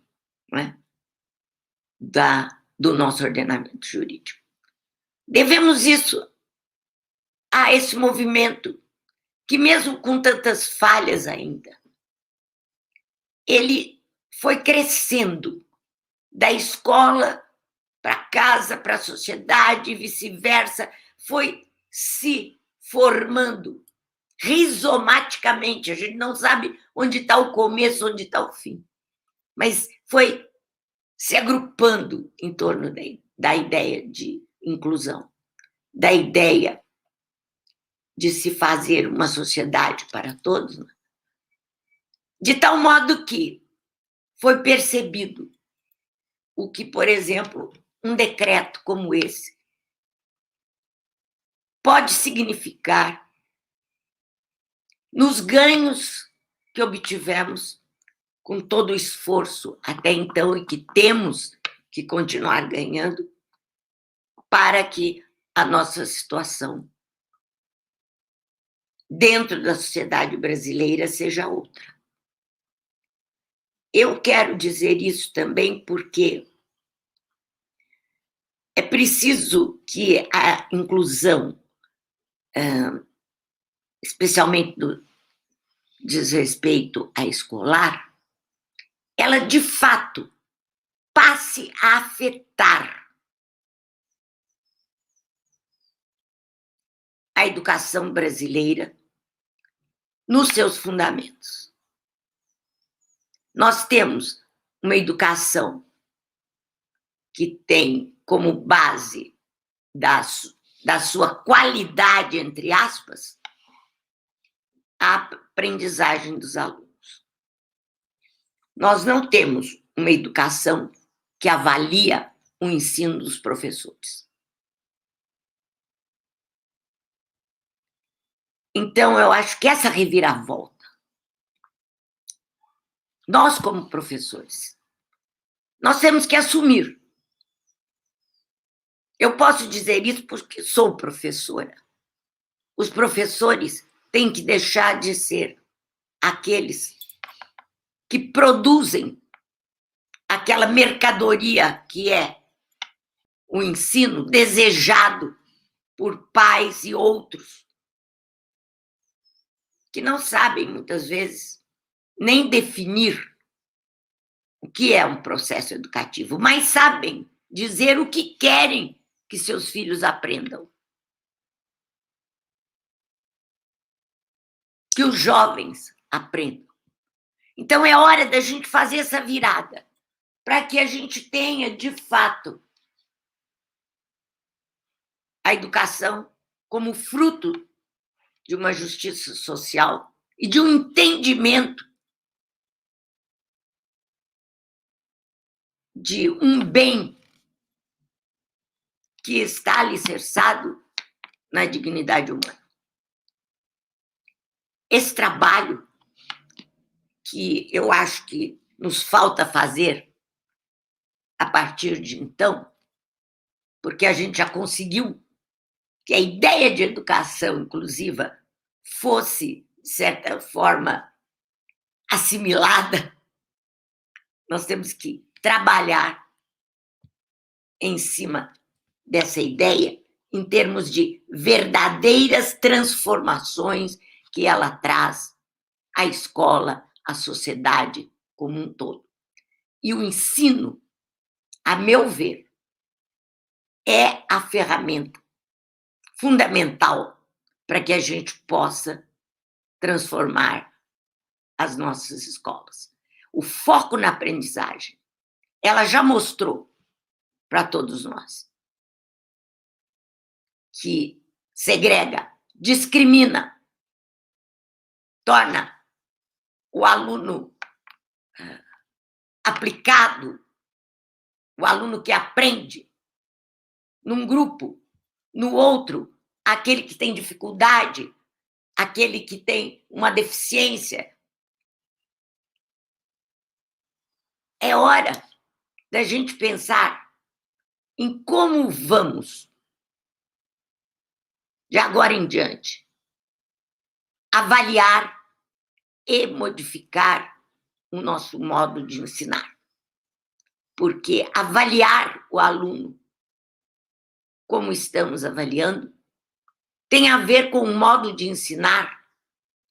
né, do nosso ordenamento jurídico. Devemos isso a esse movimento que, mesmo com tantas falhas ainda, ele foi crescendo da escola para casa, para a sociedade e vice-versa, foi se formando rizomaticamente. A gente não sabe onde está o começo, onde está o fim, mas foi se agrupando em torno da ideia de inclusão, da ideia de se fazer uma sociedade para todos, de tal modo que foi percebido o que, por exemplo, um decreto como esse pode significar nos ganhos que obtivemos com todo o esforço até então e que temos que continuar ganhando para que a nossa situação dentro da sociedade brasileira seja outra. Eu quero dizer isso também porque é preciso que a inclusão, especialmente no diz respeito à escolar, ela de fato passe a afetar a educação brasileira nos seus fundamentos. Nós temos uma educação que tem como base da sua qualidade, entre aspas, a aprendizagem dos alunos. Nós não temos uma educação que avalia o ensino dos professores. Então, eu acho que essa reviravolta, nós como professores, nós temos que assumir. Eu posso dizer isso porque sou professora. Os professores têm que deixar de ser aqueles que produzem aquela mercadoria que é o ensino desejado por pais e outros, que não sabem, muitas vezes, nem definir o que é um processo educativo, mas sabem dizer o que querem que seus filhos aprendam. Que os jovens aprendam. Então, é hora da gente fazer essa virada, para que a gente tenha, de fato, a educação como fruto de uma justiça social e de um entendimento de um bem que está alicerçado na dignidade humana. Esse trabalho que eu acho que nos falta fazer a partir de então, porque a gente já conseguiu que a ideia de educação inclusiva fosse, de certa forma, assimilada, nós temos que trabalhar em cima dessa ideia em termos de verdadeiras transformações que ela traz à escola, à sociedade como um todo. E o ensino, a meu ver, é a ferramenta fundamental para que a gente possa transformar as nossas escolas. O foco na aprendizagem, ela já mostrou para todos nós que segrega, discrimina, torna o aluno aplicado, o aluno que aprende num grupo, no outro, aquele que tem dificuldade, aquele que tem uma deficiência. É hora da gente pensar em como vamos, de agora em diante, avaliar e modificar o nosso modo de ensinar. Porque avaliar o aluno como estamos avaliando tem a ver com um modo de ensinar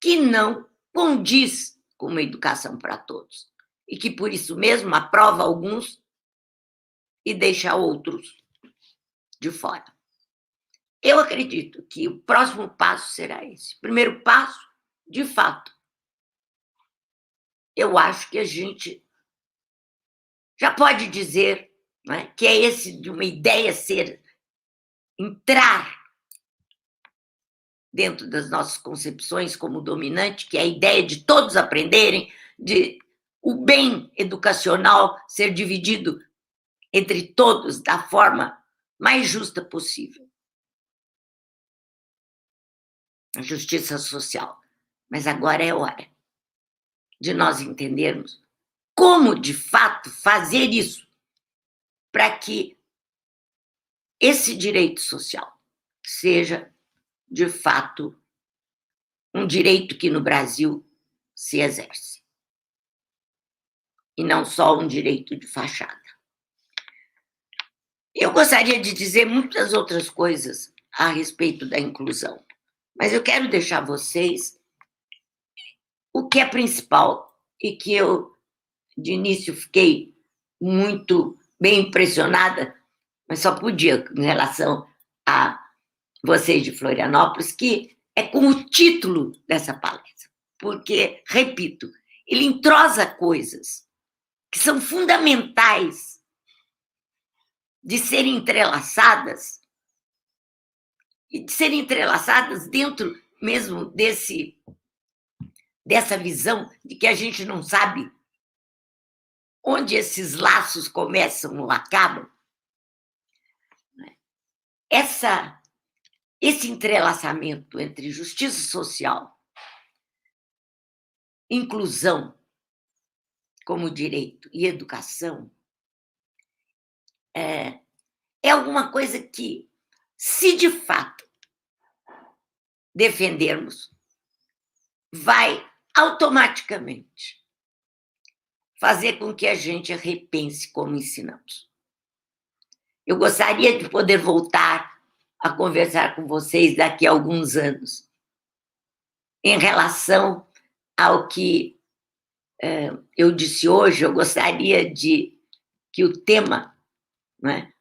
que não condiz com uma educação para todos. E que, por isso mesmo, aprova alguns e deixa outros de fora. Eu acredito que o próximo passo será esse. O primeiro passo, de fato, eu acho que a gente já pode dizer, né, que é esse de uma ideia entrar dentro das nossas concepções como dominante, que é a ideia de todos aprenderem, de o bem educacional ser dividido entre todos da forma mais justa possível. A justiça social. Mas agora é hora de nós entendermos como, de fato, fazer isso para que esse direito social seja, de fato, um direito que no Brasil se exerce. E não só um direito de fachada. Eu gostaria de dizer muitas outras coisas a respeito da inclusão, mas eu quero deixar vocês o que é principal e que eu, de início, fiquei muito bem impressionada, mas só podia em relação a vocês de Florianópolis, que é com o título dessa palestra. Porque, repito, ele entrosa coisas que são fundamentais de serem entrelaçadas, e de serem entrelaçadas dentro mesmo dessa visão de que a gente não sabe onde esses laços começam ou acabam. Esse entrelaçamento entre justiça social, inclusão como direito e educação é alguma coisa que, se de fato defendermos, vai automaticamente fazer com que a gente repense como ensinamos. Eu gostaria de poder voltar a conversar com vocês daqui a alguns anos em relação ao que eu disse hoje. Eu gostaria que o tema, né,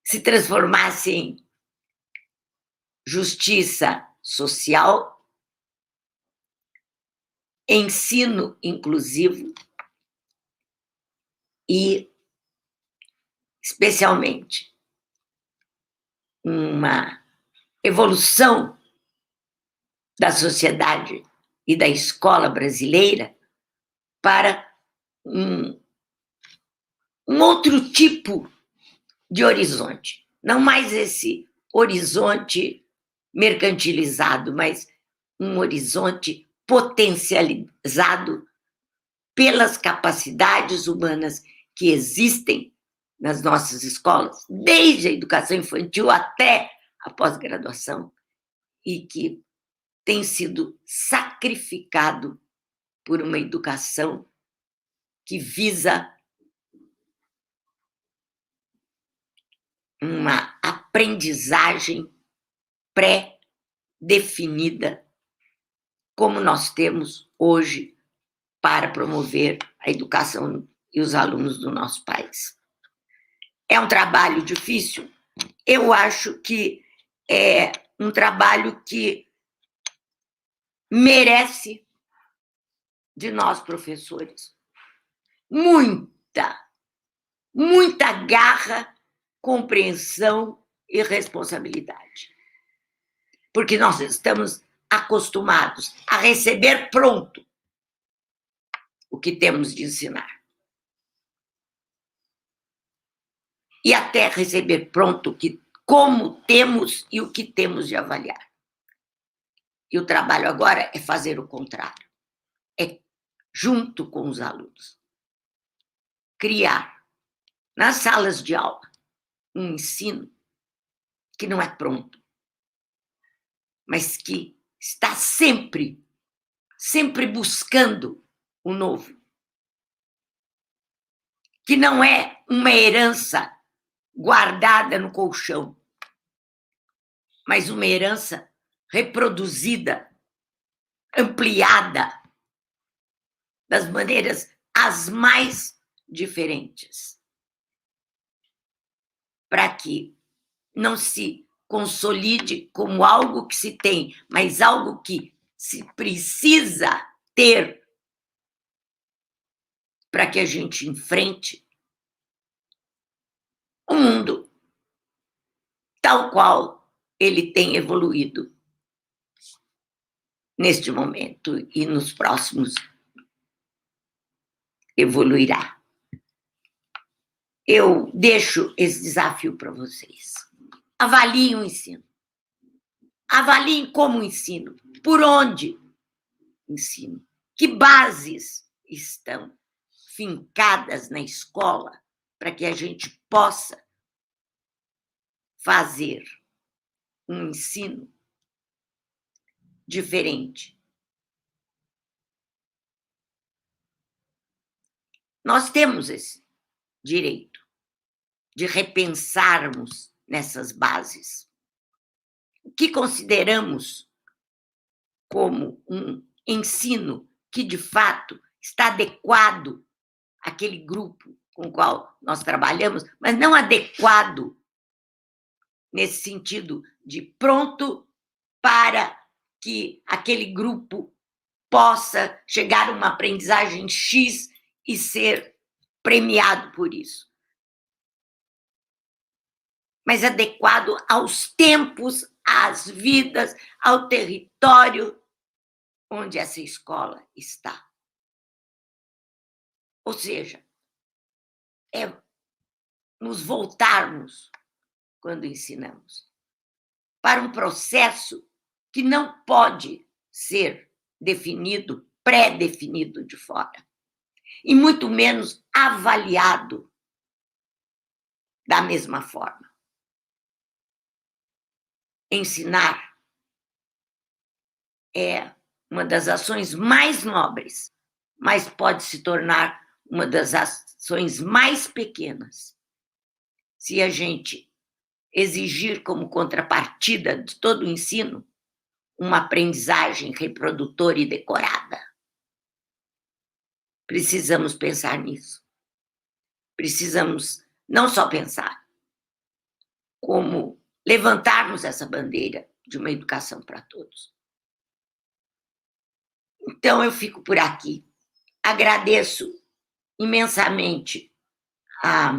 se transformasse em justiça social, ensino inclusivo e, especialmente, uma evolução da sociedade e da escola brasileira para um outro tipo de horizonte. Não mais esse horizonte mercantilizado, mas um horizonte potencializado pelas capacidades humanas que existem nas nossas escolas, desde a educação infantil até a pós-graduação, e que tem sido sacrificado por uma educação que visa uma aprendizagem pré-definida, como nós temos hoje para promover a educação e os alunos do nosso país. É um trabalho difícil? Eu acho que é um trabalho que merece de nós, professores, muita garra, compreensão e responsabilidade. Porque nós estamos acostumados a receber pronto o que temos de ensinar. E até receber pronto como temos e o que temos de avaliar. E o trabalho agora é fazer o contrário. É, junto com os alunos, criar nas salas de aula um ensino que não é pronto, mas que está sempre sempre buscando o novo, que não é uma herança guardada no colchão, mas uma herança reproduzida, ampliada, das maneiras as mais diferentes, para que não se consolide como algo que se tem, mas algo que se precisa ter para que a gente enfrente o mundo tal qual ele tem evoluído neste momento e nos próximos evoluirá. Eu deixo esse desafio para vocês. Avaliem o ensino. Avaliem como ensino. Por onde ensino. Que bases estão fincadas na escola para que a gente possa fazer um ensino diferente. Nós temos esse direito de repensarmos nessas bases. O que consideramos como um ensino que, de fato, está adequado àquele grupo com o qual nós trabalhamos, mas não adequado nesse sentido de pronto para que aquele grupo possa chegar a uma aprendizagem X e ser premiado por isso. Mas adequado aos tempos, às vidas, ao território onde essa escola está. Ou seja, é nos voltarmos, quando ensinamos, para um processo que não pode ser definido, pré-definido de fora, e muito menos avaliado da mesma forma. Ensinar é uma das ações mais nobres, mas pode se tornar uma das ações mais pequenas se a gente exigir como contrapartida de todo o ensino uma aprendizagem reprodutora e decorada. Precisamos pensar nisso. Precisamos não só pensar, como levantarmos essa bandeira de uma educação para todos. Então, eu fico por aqui. Agradeço imensamente à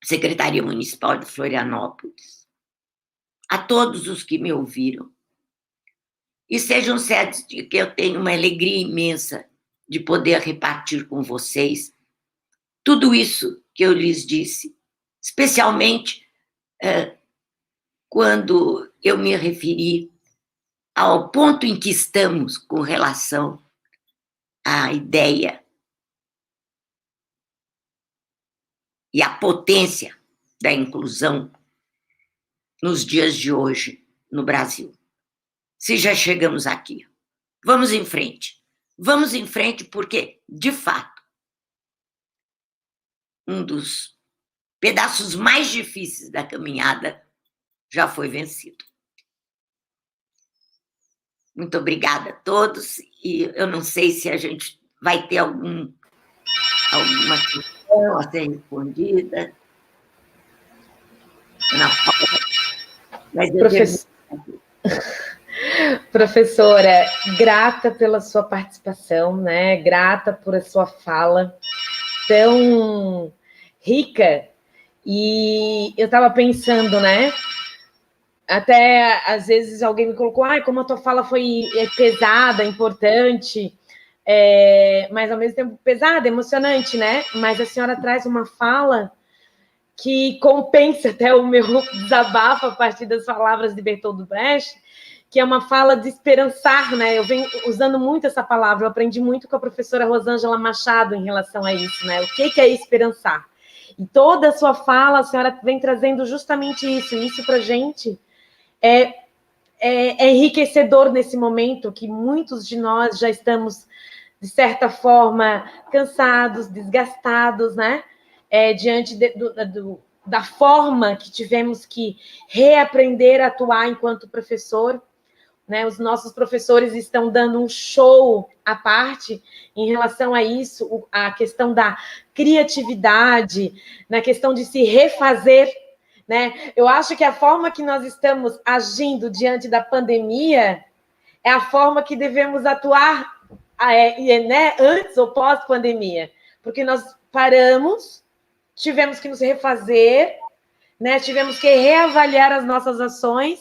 Secretaria Municipal de Florianópolis, a todos os que me ouviram. E sejam certos de que eu tenho uma alegria imensa de poder repartir com vocês tudo isso que eu lhes disse, especialmente quando eu me referi ao ponto em que estamos com relação à ideia e à potência da inclusão nos dias de hoje no Brasil. Se já chegamos aqui, vamos em frente. Vamos em frente porque, de fato, um dos pedaços mais difíceis da caminhada já foi vencido. Muito obrigada a todos, e eu não sei se a gente vai ter alguma questão a ser respondida. Mas Professora, grata pela sua participação, né? Grata por a sua fala tão rica. E eu estava pensando, né? Até, às vezes, alguém me colocou, como a tua fala foi pesada, importante, mas, ao mesmo tempo, pesada, emocionante, né? Mas a senhora traz uma fala que compensa até o meu desabafo a partir das palavras de Bertold Brecht, que é uma fala de esperançar, né? Eu venho usando muito essa palavra, eu aprendi muito com a professora Rosângela Machado em relação a isso, né? O que é esperançar? E toda a sua fala, a senhora vem trazendo justamente isso para a gente é enriquecedor nesse momento que muitos de nós já estamos, de certa forma, cansados, desgastados, né? Diante da forma que tivemos que reaprender a atuar enquanto professor, né? Os nossos professores estão dando um show à parte em relação a isso, a questão da criatividade, na questão de se refazer, né? Eu acho que a forma que nós estamos agindo diante da pandemia é a forma que devemos atuar, né? Antes ou pós-pandemia, porque nós paramos, tivemos que nos refazer, né? Tivemos que reavaliar as nossas ações,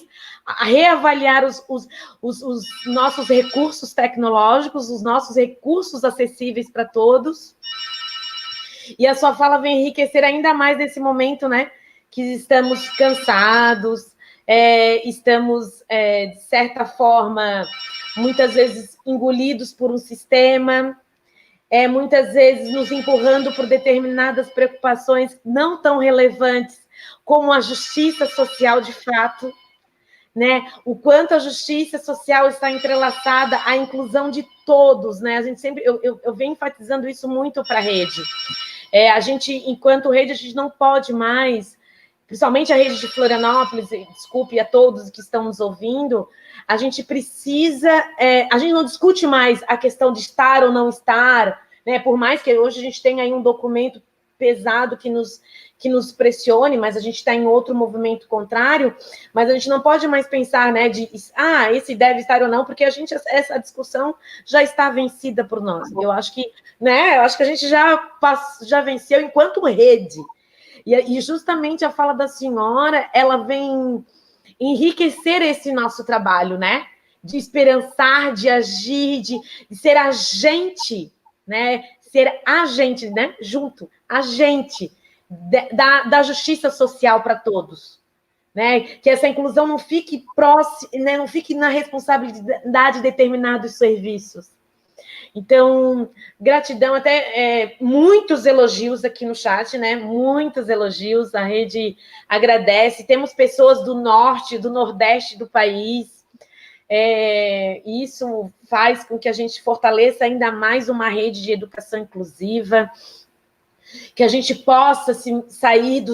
reavaliar os nossos recursos tecnológicos, os nossos recursos acessíveis para todos. E a sua fala vem enriquecer ainda mais nesse momento, né? Que estamos cansados, estamos, de certa forma, muitas vezes engolidos por um sistema, muitas vezes nos empurrando por determinadas preocupações não tão relevantes como a justiça social de fato, né? O quanto a justiça social está entrelaçada à inclusão de todos, né? A gente sempre, eu venho enfatizando isso muito para a rede. A gente, enquanto rede, a gente não pode mais, principalmente a rede de Florianópolis, desculpe a todos que estão nos ouvindo, a gente precisa, a gente não discute mais a questão de estar ou não estar, né? Por mais que hoje a gente tenha aí um documento pesado que nos pressione, mas a gente está em outro movimento contrário, mas a gente não pode mais pensar, né, esse deve estar ou não, porque essa discussão já está vencida por nós. Eu acho que, né, a gente já venceu enquanto rede. E justamente a fala da senhora, ela vem enriquecer esse nosso trabalho, né? De esperançar, de agir, de ser agente, né? Ser agente, né? Junto, agente da justiça social para todos, né? Que essa inclusão não fique próxima, né? Não fique na responsabilidade de determinados serviços. Então, gratidão, até muitos elogios aqui no chat, né? Muitos elogios, a rede agradece. Temos pessoas do norte, do nordeste do país. Isso faz com que a gente fortaleça ainda mais uma rede de educação inclusiva, que a gente possa sair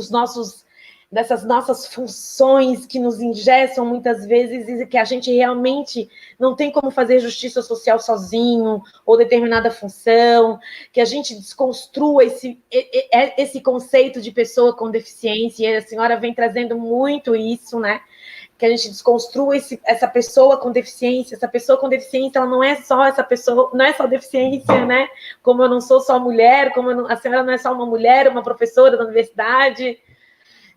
dessas nossas funções que nos engessam muitas vezes e que a gente realmente não tem como fazer justiça social sozinho ou determinada função, que a gente desconstrua esse conceito de pessoa com deficiência, e a senhora vem trazendo muito isso, né? Que a gente desconstrua essa pessoa com deficiência. Essa pessoa com deficiência, ela não é só essa pessoa, não é só deficiência, né? Como eu não sou só mulher, a senhora não é só uma mulher, uma professora da universidade.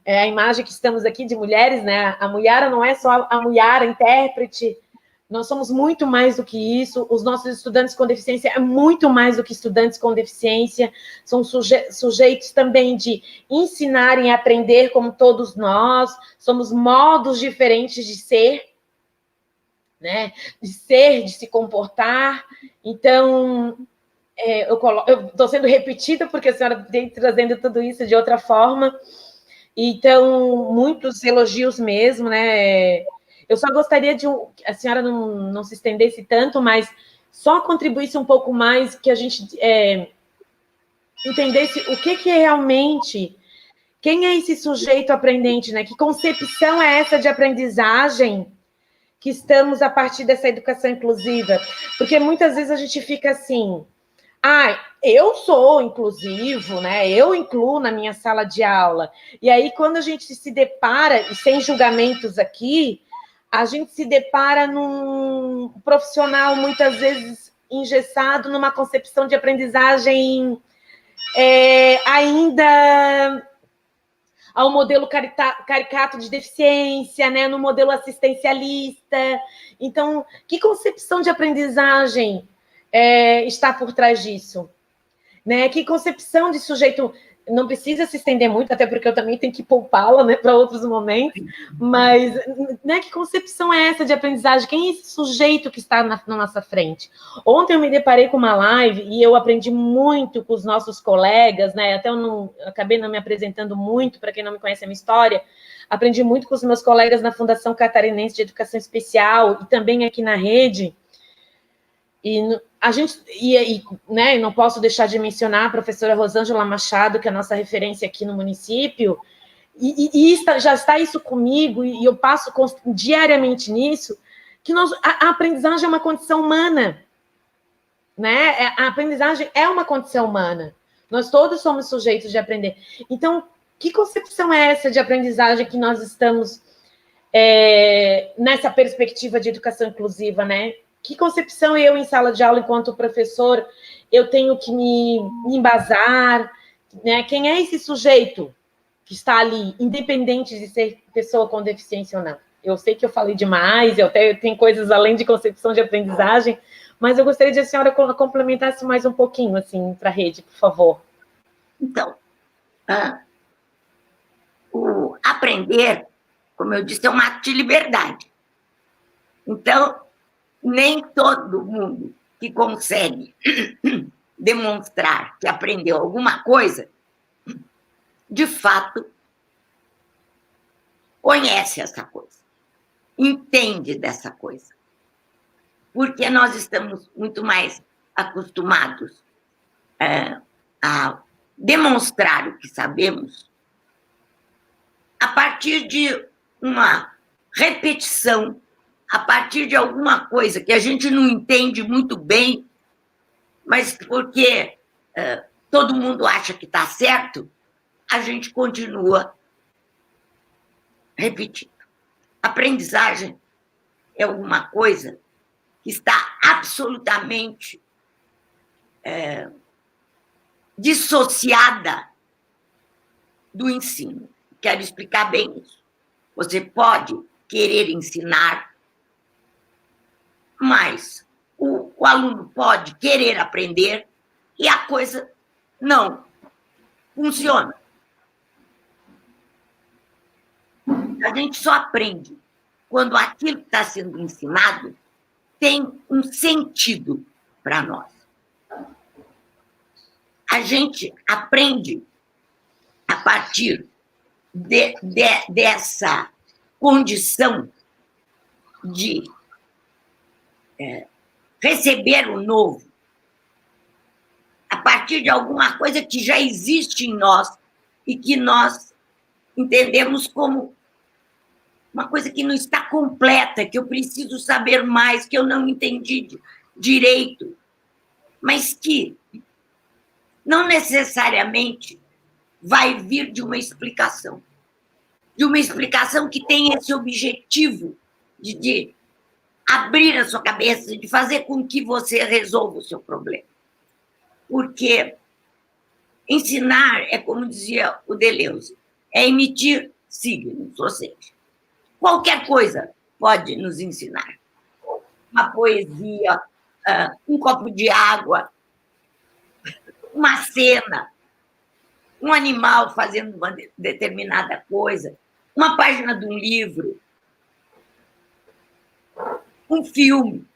A imagem que estamos aqui de mulheres, né? A Mulher não é só a mulher, a intérprete. Nós somos muito mais do que isso. Os nossos estudantes com deficiência é muito mais do que estudantes com deficiência. São sujeitos também de ensinarem a aprender como todos nós. Somos modos diferentes de ser, né? De ser, de se comportar. Então, eu estou sendo repetida porque a senhora vem trazendo tudo isso de outra forma. Então, muitos elogios mesmo, né? Eu só gostaria de a senhora não se estendesse tanto, mas só contribuísse um pouco mais, que a gente entendesse o que é realmente, quem é esse sujeito aprendente, né? Que concepção é essa de aprendizagem que estamos a partir dessa educação inclusiva? Porque muitas vezes a gente fica assim, eu sou inclusivo, né? Eu incluo na minha sala de aula. E aí, quando a gente se depara, e sem julgamentos aqui, a gente se depara num profissional, muitas vezes, engessado, numa concepção de aprendizagem ainda ao modelo caricato de deficiência, né? No modelo assistencialista. Então, que concepção de aprendizagem está por trás disso? Né? Que concepção de sujeito não precisa se estender muito, até porque eu também tenho que poupá-la, né, para outros momentos, mas, né, que concepção é essa de aprendizagem? Quem é esse sujeito que está na nossa frente? Ontem eu me deparei com uma live e eu aprendi muito com os nossos colegas, né, até acabei não me apresentando muito, para quem não me conhece a minha história, aprendi muito com os meus colegas na Fundação Catarinense de Educação Especial e também aqui na rede. E a gente, né, não posso deixar de mencionar a professora Rosângela Machado, que é a nossa referência aqui no município, e já está isso comigo, e eu passo diariamente nisso, que a aprendizagem é uma condição humana, né? A aprendizagem é uma condição humana. Nós todos somos sujeitos de aprender. Então, que concepção é essa de aprendizagem que nós estamos nessa perspectiva de educação inclusiva, né? Que concepção eu, em sala de aula, enquanto professor, eu tenho que me embasar, né? Quem é esse sujeito que está ali, independente de ser pessoa com deficiência ou não? Eu sei que eu falei demais, eu tenho coisas além de concepção de aprendizagem, mas eu gostaria de a senhora complementasse mais um pouquinho, assim, para a rede, por favor. Então, o aprender, como eu disse, é um ato de liberdade. Então, nem todo mundo que consegue demonstrar que aprendeu alguma coisa, de fato, conhece essa coisa, entende dessa coisa. Porque nós estamos muito mais acostumados a demonstrar o que sabemos a partir de uma repetição, a partir de alguma coisa que a gente não entende muito bem, mas porque todo mundo acha que está certo, a gente continua repetindo. Aprendizagem é alguma coisa que está absolutamente dissociada do ensino. Quero explicar bem isso. Você pode querer ensinar, mas o aluno pode querer aprender e a coisa não funciona. A gente só aprende quando aquilo que está sendo ensinado tem um sentido para nós. A gente aprende a partir dessa condição de receber o novo, a partir de alguma coisa que já existe em nós e que nós entendemos como uma coisa que não está completa, que eu preciso saber mais, que eu não entendi direito, mas que não necessariamente vai vir de uma explicação que tem esse objetivo de abrir a sua cabeça, de fazer com que você resolva o seu problema. Porque ensinar é, como dizia o Deleuze, é emitir signos, ou seja, qualquer coisa pode nos ensinar. Uma poesia, um copo de água, uma cena, um animal fazendo uma determinada coisa, uma página de um livro, um filme.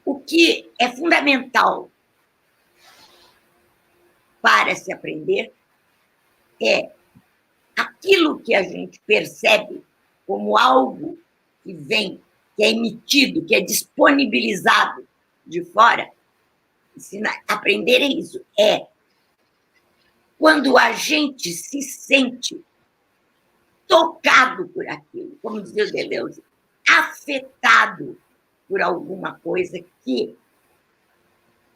O que é fundamental para se aprender é aquilo que a gente percebe como algo que vem, que é emitido, que é disponibilizado de fora. Aprender é isso, é quando a gente se sente tocado por aquilo, como dizia o Deleuze, afetado por alguma coisa que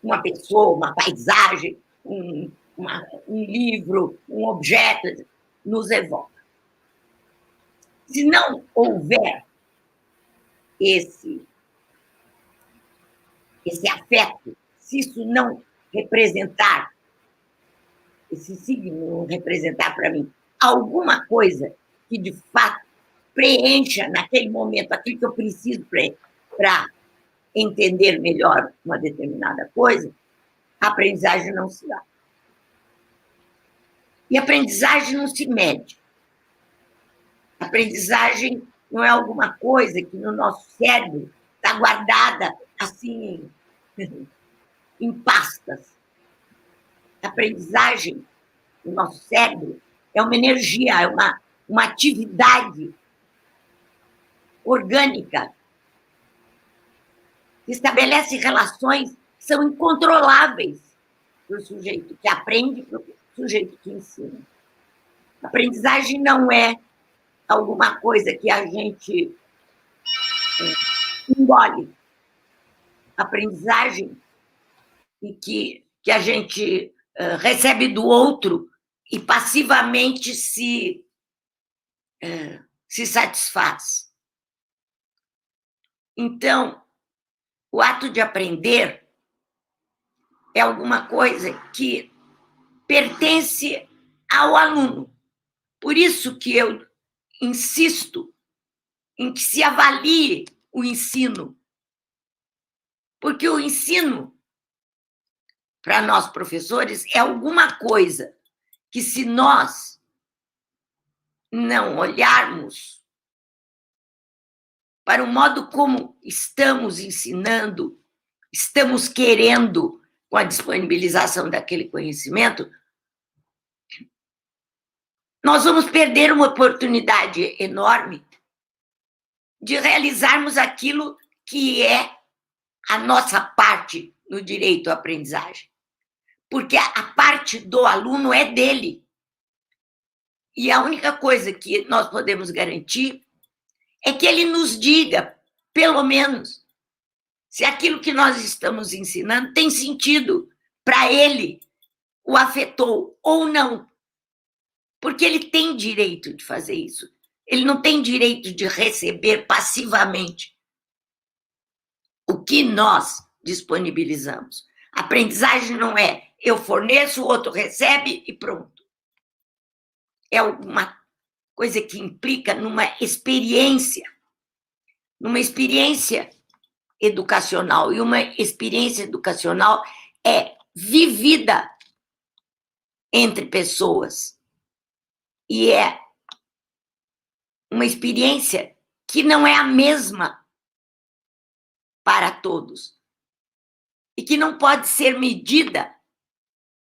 uma pessoa, uma paisagem, um livro, um objeto nos evoca. Se não houver esse afeto, se isso não representar, esse signo não representar para mim alguma coisa que, de fato, preencha naquele momento aquilo que eu preciso para entender melhor uma determinada coisa, a aprendizagem não se dá. E aprendizagem não se mede. Aprendizagem não é alguma coisa que no nosso cérebro está guardada assim em pastas. A aprendizagem no nosso cérebro é uma energia, é uma atividade orgânica que estabelece relações que são incontroláveis para o sujeito que aprende e para o sujeito que ensina. A aprendizagem não é alguma coisa que a gente engole. A aprendizagem e que a gente recebe do outro e passivamente se satisfaz. Então, o ato de aprender é alguma coisa que pertence ao aluno. Por isso que eu insisto em que se avalie o ensino. Porque o ensino, para nós professores, é alguma coisa que, se nós não olharmos para o modo como estamos ensinando, estamos querendo, com a disponibilização daquele conhecimento, nós vamos perder uma oportunidade enorme de realizarmos aquilo que é a nossa parte no direito à aprendizagem. Porque a parte do aluno é dele. E a única coisa que nós podemos garantir é que ele nos diga, pelo menos, se aquilo que nós estamos ensinando tem sentido para ele, o afetou ou não. Porque ele tem direito de fazer isso. Ele não tem direito de receber passivamente o que nós disponibilizamos. A aprendizagem não é eu forneço, o outro recebe e pronto. É alguma coisa que implica numa experiência educacional. E uma experiência educacional é vivida entre pessoas. E é uma experiência que não é a mesma para todos. E que não pode ser medida,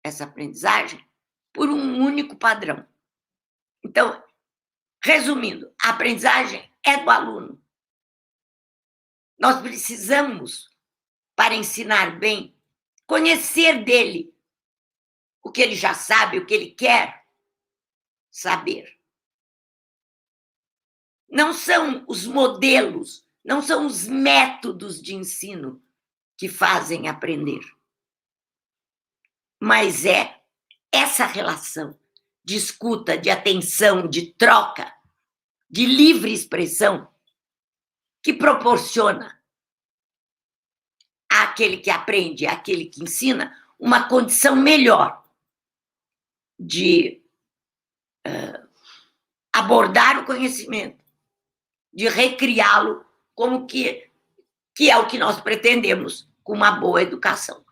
essa aprendizagem, por um único padrão. Então, resumindo, a aprendizagem é do aluno. Nós precisamos, para ensinar bem, conhecer dele o que ele já sabe, o que ele quer saber. Não são os modelos, não são os métodos de ensino que fazem aprender. Mas é essa relação de escuta, de atenção, de troca, de livre expressão que proporciona àquele que aprende, àquele que ensina, uma condição melhor de abordar o conhecimento, de recriá-lo como que é o que nós pretendemos com uma boa educação.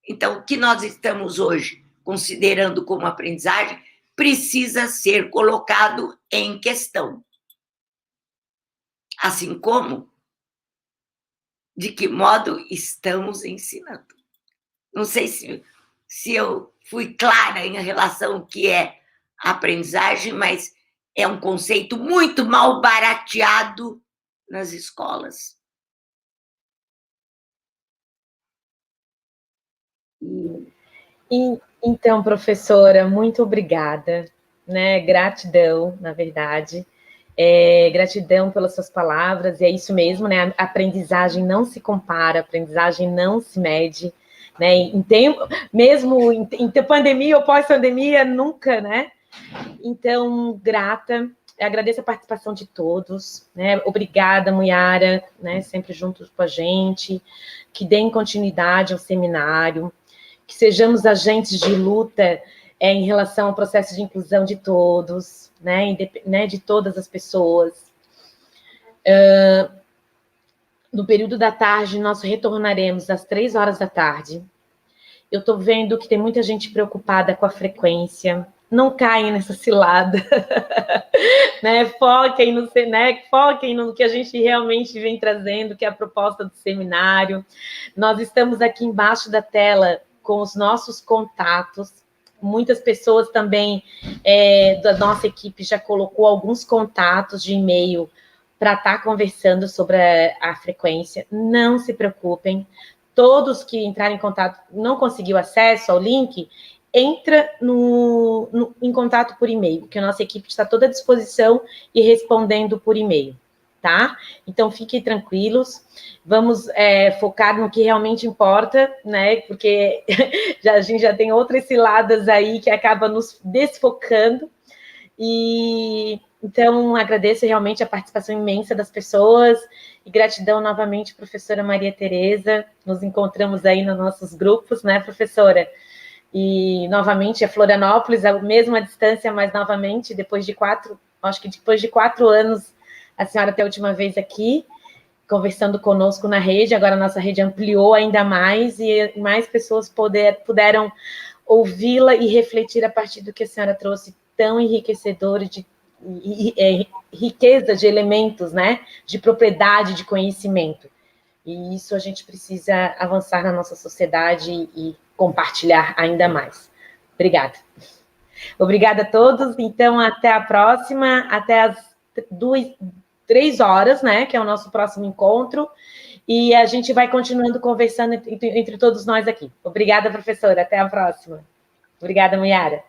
Então, o que nós estamos hoje considerando como aprendizagem precisa ser colocado em questão. Assim como de que modo estamos ensinando. Não sei se eu fui clara em relação ao que é a aprendizagem, mas é um conceito muito mal barateado nas escolas. Então, professora, muito obrigada, né? Gratidão, na verdade. Gratidão pelas suas palavras, e é isso mesmo, né? A aprendizagem não se compara, a aprendizagem não se mede, né? Mesmo em pandemia ou pós-pandemia, nunca, né? Então, grata, agradeço a participação de todos, né? Obrigada, Muyara, né? Sempre juntos com a gente, que deem continuidade ao seminário, que sejamos agentes de luta em relação ao processo de inclusão de todos, né, de todas as pessoas. No período da tarde, nós retornaremos às 3 horas da tarde. Eu estou vendo que tem muita gente preocupada com a frequência. não caem nessa cilada, né? Foquem no que a gente realmente vem trazendo, que é a proposta do seminário. Nós estamos aqui embaixo da tela com os nossos contatos. Muitas pessoas também da nossa equipe já colocou alguns contatos de e-mail para estar conversando sobre a frequência. Não se preocupem. Todos que entrarem em contato, não conseguiu acesso ao link, entra em contato por e-mail, que a nossa equipe está toda à disposição e respondendo por e-mail, tá? Então, fiquem tranquilos, vamos focar no que realmente importa, né? Porque a gente já tem outras ciladas aí que acabam nos desfocando. E então, agradeço realmente a participação imensa das pessoas e gratidão novamente, professora Maria Tereza. Nos encontramos aí nos nossos grupos, né, professora? E novamente a Florianópolis, a mesma distância, mas novamente, depois de 4 anos, a senhora até a última vez aqui, conversando conosco na rede. Agora a nossa rede ampliou ainda mais e mais pessoas puderam ouvi-la e refletir a partir do que a senhora trouxe, tão enriquecedor de riqueza de elementos, né? De propriedade, de conhecimento. E isso a gente precisa avançar na nossa sociedade e compartilhar ainda mais. Obrigada. Obrigada a todos. Então, até a próxima, até as 3 horas, né? Que é o nosso próximo encontro. E a gente vai continuando conversando entre todos nós aqui. Obrigada, professora. Até a próxima. Obrigada, Maiara.